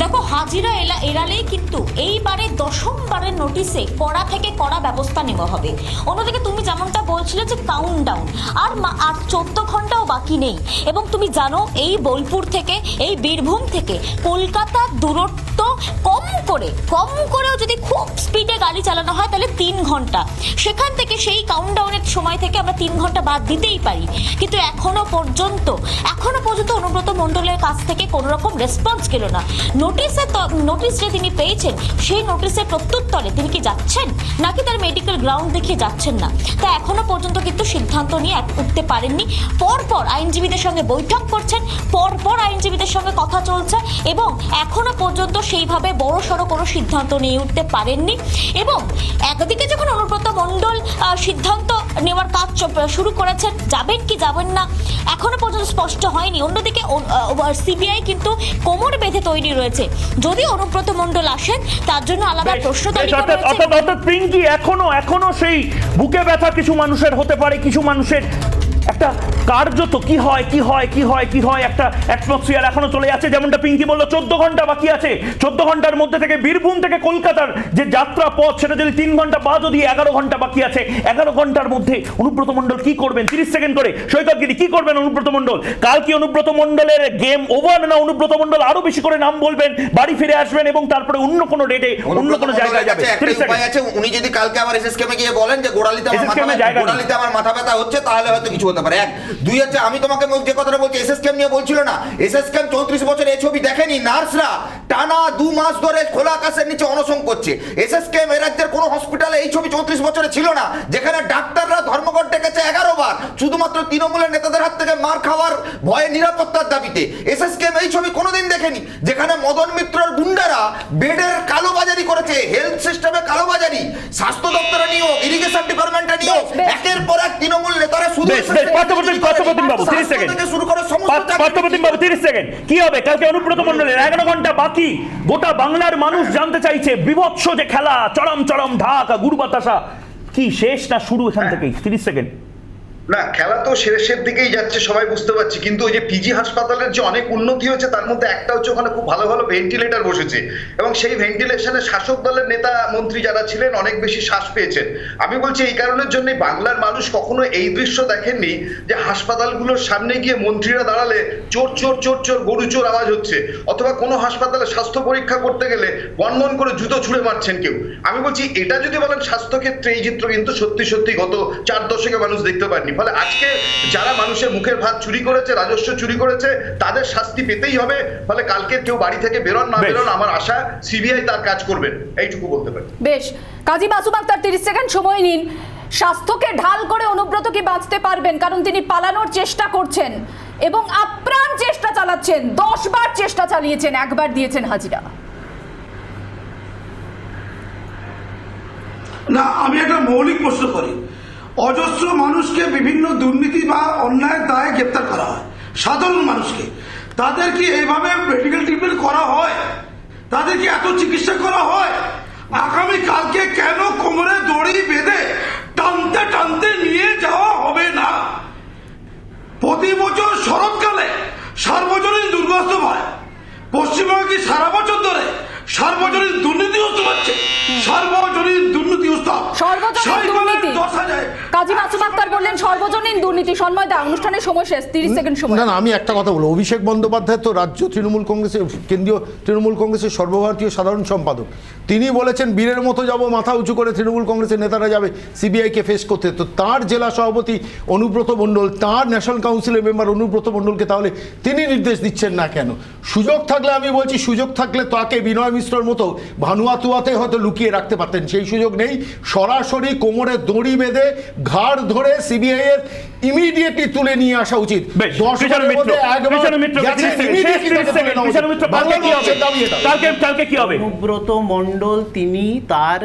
দেখো, হাজিরা এড়ালেই কিন্তু এইবারে 10মবারের নোটিশে কড়া থেকে কড়া ব্যবস্থা নেওয়া হবে। অন্যদিকে তুমি যেমনটা বলছিলে যে কাউন্টডাউন আর 14 ঘন্টাও বাকি নেই, এবং তুমি জানো এই বোলপুর থেকে, এই বীরভূম থেকে কলকাতার দূরত্ব কম করেও যদি খুব স্পিডে গাড়ি চালানো হয় তাহলে 3 ঘন্টা। সেখান থেকে সেই কাউন্টডাউনের সময় থেকে আমরা 3 ঘন্টা বাদ দিতেই পারি। কিন্তু এখনো পর্যন্ত অনুব্রত মণ্ডলের কাছ থেকে কোনো রকম রেসপন্স গেল না। নোটিশ যে তিনি পেয়েছেন সেই নোটিশের প্রত্যুত্তরে তিনি কি যাচ্ছেন নাকি তার মেডিকেল গ্রাউন্ড দেখিয়ে যাচ্ছেন না, তা এখনো পর্যন্ত কিন্তু সিদ্ধান্ত নিয়ে উঠতে পারেননি। পরপর আইনজীবীদের সঙ্গে বৈঠক করছেন, পরপর আইনজীবীদের সঙ্গে কথা চলছে, এবং এখনো পর্যন্ত সেইভাবে বড়সড় কোনো সিদ্ধান্ত নিয়ে উঠতে পারেননি। এবং একদিকে যখন অনুব্রত মণ্ডল সিদ্ধান্ত নেওয়ার কাজ শুরু করেছেন, যাবেন কি যাবেন না এখনো পর্যন্ত স্পষ্ট হয়নি। অন্যদিকে CBI কিন্তু কোমর বেঁধে তৈরি রয়েছে, যদি অনুব্রত মণ্ডল আসেন তার জন্য আলাদা প্রশ্ন তালিকা রয়েছে। অর্থাৎ পিঙ্কি, এখনো সেই বুকে ব্যথা কিছু মানুষের হতে পারে, কিছু মানুষের একটা কার্যত কি হয় কি হয় কি হয় কি হয় একটা অ্যাটমসফিয়ার এখনো চলে যাচ্ছে। যেমনটা পিঙ্কি বললো 14 ঘন্টা বাকি আছে, 14 ঘন্টার মধ্যে থেকে বীরভূম থেকে কলকাতার যে যাত্রা পথ সেটা যদি 3 ঘন্টা বা যদি 11 ঘন্টা বাকি আছে, 11 ঘন্টার মধ্যে অনুব্রত মণ্ডল কি করবেন? 30 সেকেন্ড করে সৈকত গিরি কি করবেন অনুব্রত মণ্ডল? কাল কি অনুব্রত মণ্ডলের গেম ওভার, না অনুব্রত মণ্ডল আরো বেশি করে নাম বলবেন, বাড়ি ফিরে আসবেন এবং তারপরে অন্য কোনো রেটে অন্য কোনো জায়গায় যাবে? উনি যদি কালকে আবার এসএসকেমে গিয়ে বলেন যে গোড়ালিতে আমার মাথা ব্যথা হচ্ছে, তাহলে হয়তো কিছু হতে পারে। 2 হচ্ছে, আমি তোমাকে যে কথাটা বলছি এসএসকেম নিয়ে বলছিল না, এসএসকেম 34 বছর এই ছবি দেখেনি, নার্সরা টানা 2 মাস ধরে খোলা আকাশের নিচে অনশন করছে। এসএসকেম এ রাজ্যের কোনো হসপিটালে এই ছবি 34 বছরে ছিল না, যেখানে ডাক্তাররা ধর্মঘট ডেকেছে 11 বার শুধুমাত্র তৃণমূলের নেতাদের হাত থেকে মার খাওয়ার ভয়ে নিরাপত্তার দাবিতে। এসএসকেম এই ছবি কোনোদিন দেখেনি, যেখানে মদন মিত্রর গুন্ডারা বেডের কালোবাজারি করেছে, হেলথ সিস্টেমে কালোবাজারি, স্বাস্থ্য দপ্তরে নিয়োগ, ইরিগেশন ডিপার্টমেন্টে নিয়োগ, একের পর এক তৃণমূল নেতারা শুধু কি হবে কালকে অনুব্রত মণ্ডলের 11 ঘন্টা বাকি, গোটা বাংলার মানুষ জানতে চাইছে বিভৎস যে খেলা, চরম চরম ঢাকা গুড় বাতাসা, কি শেষ না শুরু এখান থেকেই? 30 সেকেন্ড। না, খেলা তো শেষের দিকেই যাচ্ছে, সবাই বুঝতে পারছি, কিন্তু ওই যে পিজি হাসপাতালের যে অনেক উন্নতি হয়েছে তার মধ্যে একটা হচ্ছে ওখানে খুব ভালো ভালো ভেন্টিলেটর বসেছে এবং সেই ভেন্টিলেশনে শাসক দলের নেতা মন্ত্রী যারা ছিলেন অনেক বেশি শ্বাস পেয়েছেন। আমি বলছি এই কারণের জন্য বাংলার মানুষ কখনো এই দৃশ্য দেখেননি যে হাসপাতালগুলোর সামনে গিয়ে মন্ত্রীরা দাঁড়ালে চোর চোর চোর চোর গরু চোর আওয়াজ হচ্ছে, অথবা কোনো হাসপাতালে স্বাস্থ্য পরীক্ষা করতে গেলে বনবন করে জুতো ছুঁড়ে মারছেন কেউ। আমি বলছি এটা যদি বলেন স্বাস্থ্য ক্ষেত্রে এই চিত্র কিন্তু সত্যি সত্যি গত 4 দশকে মানুষ দেখতে পারেনি। ফলে আজকে যারা মানুষের মুখের ভাত চুরি করেছে, রাজস্ব চুরি করেছে, তাদের শাস্তি পেতেই হবে। ফলে কালকে কেউ বাড়ি থেকে বেরোন না বেরোন, আমার আশা সিবিআই তার কাজ করবেন, এইটুকু বলতে পারি। বেশ, কাজী মাসুম আক্তার 30 সেকেন্ড সময় নিন। স্বাস্থ্যকে ঢাল করে অনুব্রত কি বাঁচতে পারবেন? কারণ তিনি পালানোর চেষ্টা করছেন এবং আপ্রাণ চেষ্টা চালাচ্ছেন, 10 বার চেষ্টা চালিয়েছেন, 1 বার দিয়েছেন হাজিরা। না, আমি একটা মৌলিক প্রশ্ন করি, অজস্র মানুষকে বিভিন্ন দুর্নীতি বা অন্যায়ের দায়ে গ্রেপ্তার করা হয়, সাধারণ মানুষকে, তাদের কি এইভাবে মেডিকেল ট্রিটমেন্ট করা হয়? তাদের কি এত চিকিৎসা করা হয়? আগামী কালকে কেন কোমরে দড়ি বেঁধে টানতে টানতে নিয়ে যাওয়া হবে না? প্রতি বছর শরৎকালে সার্বজনীন দুর্গোৎসব হয়, পশ্চিমবঙ্গে কি সারা বছর ধরে সার্বজনীন দুর্নীতি উৎসব হচ্ছে? সার্বজনীন দুর্নীতি উৎসব, কাজী মাসুম আক্তার বললেন সর্বজনীন দুর্নীতি। সন্ময় দা, অনুষ্ঠানের সময় শেষ, 30 সেকেন্ড সময়। না, আমি একটা কথা বলবো, অভিষেক বন্দ্যোপাধ্যায় তো রাজ্য তৃণমূল কংগ্রেসের, কেন্দ্রীয় তৃণমূল কংগ্রেসের সর্বভারতীয় সাধারণ সম্পাদক, তিনি বলেছেন বীরের মতো যাব, মাথা উঁচু করে তৃণমূল কংগ্রেসের নেতারা যাবে সিবিআইকে ফেস করতে। তো তার জেলা সভাপতি অনুব্রত মণ্ডল, তার ন্যাশনাল কাউন্সিলের মেম্বার অনুব্রত মণ্ডলকে তাহলে তিনি নির্দেশ দিচ্ছেন না কেন? সুযোগ থাকলে, আমি বলছি সুযোগ থাকলে তাকে বিনয় মিশ্রর মতো ভানুয়াতুয়াতে হয়তো লুকিয়ে রাখতে পারতেন, সেই সুযোগ নেই। সরাসরি কোমরে দড়ি বেঁধে ঘাড় ধরে সিবিআই এর ইমিডিয়েটলি তুলে নিয়ে আসা উচিত। অনুব্রত মণ্ডল তিনি তার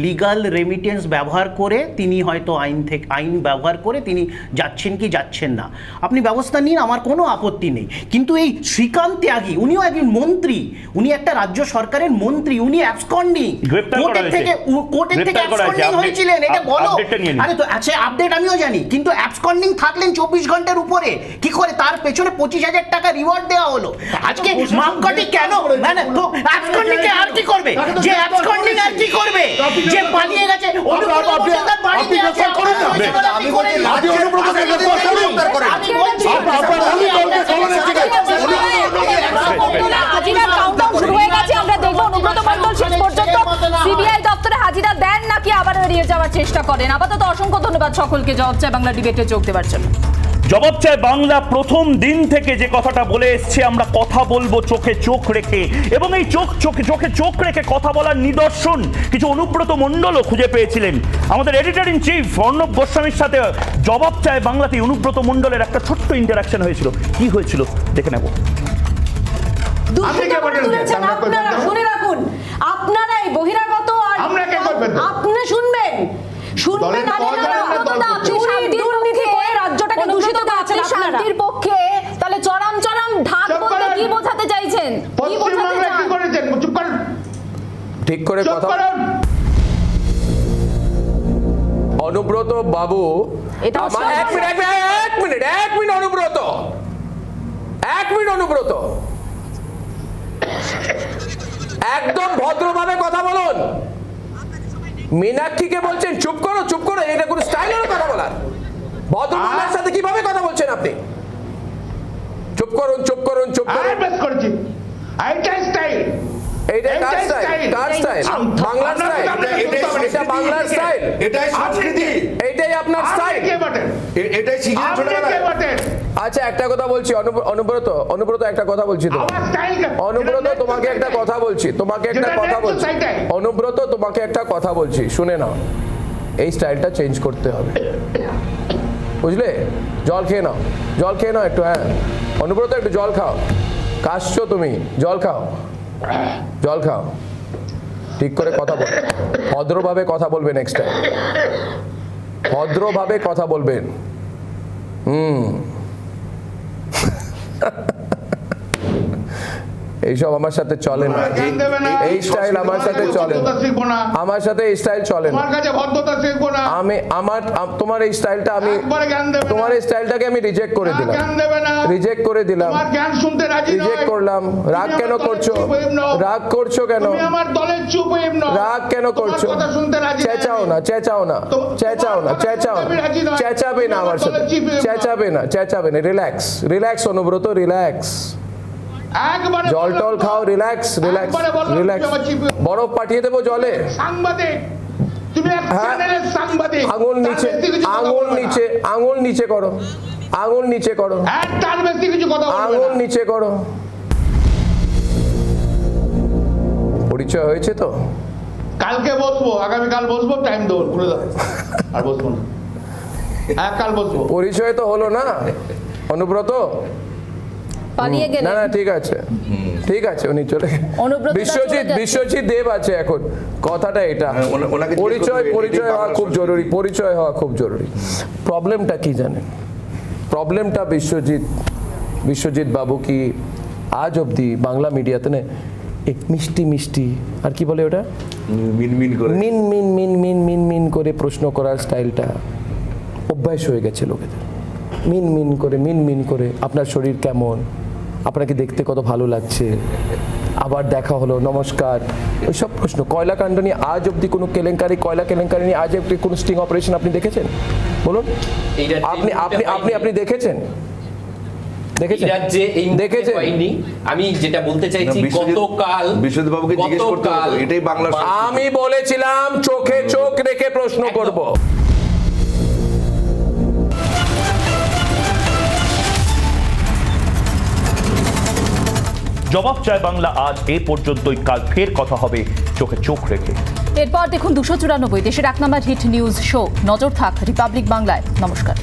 লিগাল রেমিটেন্স ব্যবহার করে তিনি হয়তো আইন ব্যবহার করে তিনি যাচ্ছেন কি যাচ্ছেন না, আপনি ব্যবস্থা নিন, আমার কোনো আপত্তি নেই। কিন্তু এই শ্রীকান্ত ত্যাগী, উনিও একজন মন্ত্রী, উনি একটা রাজ্য সরকারের মন্ত্রী, উনি অ্যাবসকন্ডিং, কোর্টের থেকে অ্যাবসকন্ডিং হয়েছিলেন, এটা বলো। আরে তো আচ্ছা, আপডেট আমিও জানি, কিন্তু অ্যাবসকন্ডিং থাকলেন 24 ঘন্টার উপরে, কি করে তার পেছনে 25,000 টাকা রিওয়ার্ড দেওয়া হলো? আজকে মাপকাঠি কেন? না না, তো অ্যাবসকন্ডিং কে আর কি করবে? যে অ্যাবসকন্ডিং আর কি করবে? যে পালিয়ে গেছে, অনুব্রত মণ্ডল বাড়িতে আছে, আমি বলছি লাঠি অনুব্রত মণ্ডল, আমি বলছি হাজিরা কাউন্টডাউন শুরু হয়ে গেছে। আমরা দেখব অনুব্রত মণ্ডল শেষ পর্যন্ত সিবিআই দপ্তরে হাজিরা দেন নাকি আবার এড়িয়ে যাওয়ার চেষ্টা করেন। আপাতত অসংখ্য ধন্যবাদ সকলকে জবাব চাই বাংলা ডিবেটে যোগ দেওয়ার জন্য। জবাব চাই বাংলা প্রথম দিন থেকে যে কথাটা বলে এসছে, আমরা কথা বলবো চোখে চোখ রেখে, এবং এই চোখে চোখ রেখে কথা বলার নিদর্শন কিছু অনুব্রত মণ্ডলও খুঁজে পেয়েছিলেন। আমাদের এডিটর ইন চিফ অর্ণব গোস্বামীর সাথে জবাব চাই বাংলাতে অনুব্রত মণ্ডলের একটা ছোট্ট ইন্টারাকশন হয়েছিল। কি হয়েছিল দেখে নেব। আপনারা শুনে রাখুন, আপনারাই বহিরাগত, আর আপনি শুনবেন রাজ্যটাকে দূষিত করছেন শান্তির পক্ষে, তাহলে চরম চরম ঢাক বলতে কি বোঝাতে চাইছেন? কি বোঝাতে চান? ঠিক করে কথা। অনুব্রত বাবু, এটা এক minute minute Anubrata, 1 minute Anubrata, একদম ভদ্রভাবে কথা বলুন। মীনাক্ষীকে বলছেন চুপ করো চুপ করো, এটা কোনো স্টাইল হলো কথা বলার? ভদ্রমহিলার সাথে কিভাবে কথা বলছেন আপনি? চুপ করুন চুপ করুন চুপ করুন। এইটাই স্টাইল, এইটা কার স্টাইল? কার স্টাইল? বাংলার স্টাইল, এটা বাংলার স্টাইল, এটাই সংস্কৃতি, এইটাই আপনার স্টাইল, এটাই শিখিয়ে ছোটবেলায়। আচ্ছা একটা কথা বলছি অনুব্রত, অনুব্রত একটা কথা বলছি তো, অনুব্রত তোমাকে একটা কথা বলছি, তোমাকে একটা কথা বলছি অনুব্রত, তোমাকে একটা কথা বলছি, শুনে নাও। এই স্টাইলটা চেঞ্জ করতে হবে, বুঝলে? জল খেয়ে নাও, জল খেয়ে নাও একটু। হ্যাঁ অনুব্রত একটু জল খাও, কাশছো তুমি, জল খাও, জল খাও, ঠিক করে কথা বল, ভদ্রভাবে কথা বলবেন, নেক্সট টাইম ভদ্রভাবে কথা বলবেন। এইসব আমার সাথে চলে না, এই স্টাইল আমার সাথে চলে না, আমার সাথে এই স্টাইল চলে না। আমি তোমার এই স্টাইলটা আমি তোমার এই স্টাইলটাকে আমি রিজেক্ট করে দিলাম, রিজেক্ট করে দিলাম, রিজেক্ট করলাম। রাগ কেন করছো? রাগ করছো কেন? রাগ কেন করছো? চেঁচাও না, চেঁচাও না, চেঁচাও না, চেঁচাও না, চেঁচাবে না আমার সাথে, চেঁচাবে না, চেঁচাবে না। রিল্যাক্স, রিল্যাক্স অনুব্রত, রিল্যাক্স, জল টল খাও, রিল্যাক্স, রিল্যাক্স, রিল্যাক্স। বরফ পাঠিয়ে দেবো জলে। আঙুল নিচে, আঙুল নিচে, আঙুল নিচে করো, আঙুল নিচে করো, আঙুল নিচে করো। পরিচয় হয়েছে তো? কালকে বসবো, আগামীকাল বসবো, টাইম দেবো, ভুলে যাবো, আর বসবো না। কাল বসবো। পরিচয় তো হলো না অনুব্রত? পালিয়ে গেলেন। না না ঠিক আছে, ঠিক আছে, উনি চলে। বিশ্বজিৎ, বিশ্বজিৎ দেব আছে এখন, কথাটা এটা। পরিচয়, পরিচয় হওয়া খুব জরুরি, পরিচয় হওয়া খুব জরুরি। প্রবলেমটা কি জানেন? প্রবলেমটা বিশ্বজিৎ, বিশ্বজিৎ বাবু কি আজ অবধি বাংলা মিডিয়াতে না মিষ্টি মিষ্টি আর কি বলে ওটা, মিন করে, মিন মিন মিন মিন মিন মিন করে প্রশ্ন করার স্টাইলটা অভ্যাস হয়ে গেছে লোকেদের। মিন মিন করে, মিন মিন করে, আপনার শরীর কেমন, আপনাকে দেখতে কত ভালো লাগছে, আবার দেখা হলো, নমস্কার, ওইসব প্রশ্ন। কয়লা কাণ্ড নিয়ে আজ অবধি কোনো কেলেঙ্কারি, কয়লা কেলেঙ্কারি নিয়ে আজ অবধি কোনো স্টিং অপারেশন আপনি দেখেছেন? বলুন, আপনি আপনি আপনি আপনি দেখেছেন? দেখেছেন? দেখেছেন? আমি যেটা বলতে চাইছি, গতকাল বিশ্বজিৎ বাবুকে জিজ্ঞেস করতে হবে, এটাই বাংলা। আমি বলেছিলাম চোখে চোখ রেখে প্রশ্ন করব। জবাব চায় বাংলা আজ এ পর্যন্তই, কাল ফের কথা হবে চোখে চোখ রেখে। এরপর দেখুন 294 দেশের 1 নম্বর হিট নিউজ শো নজর থাক রিপাবলিক বাংলায়। নমস্কার।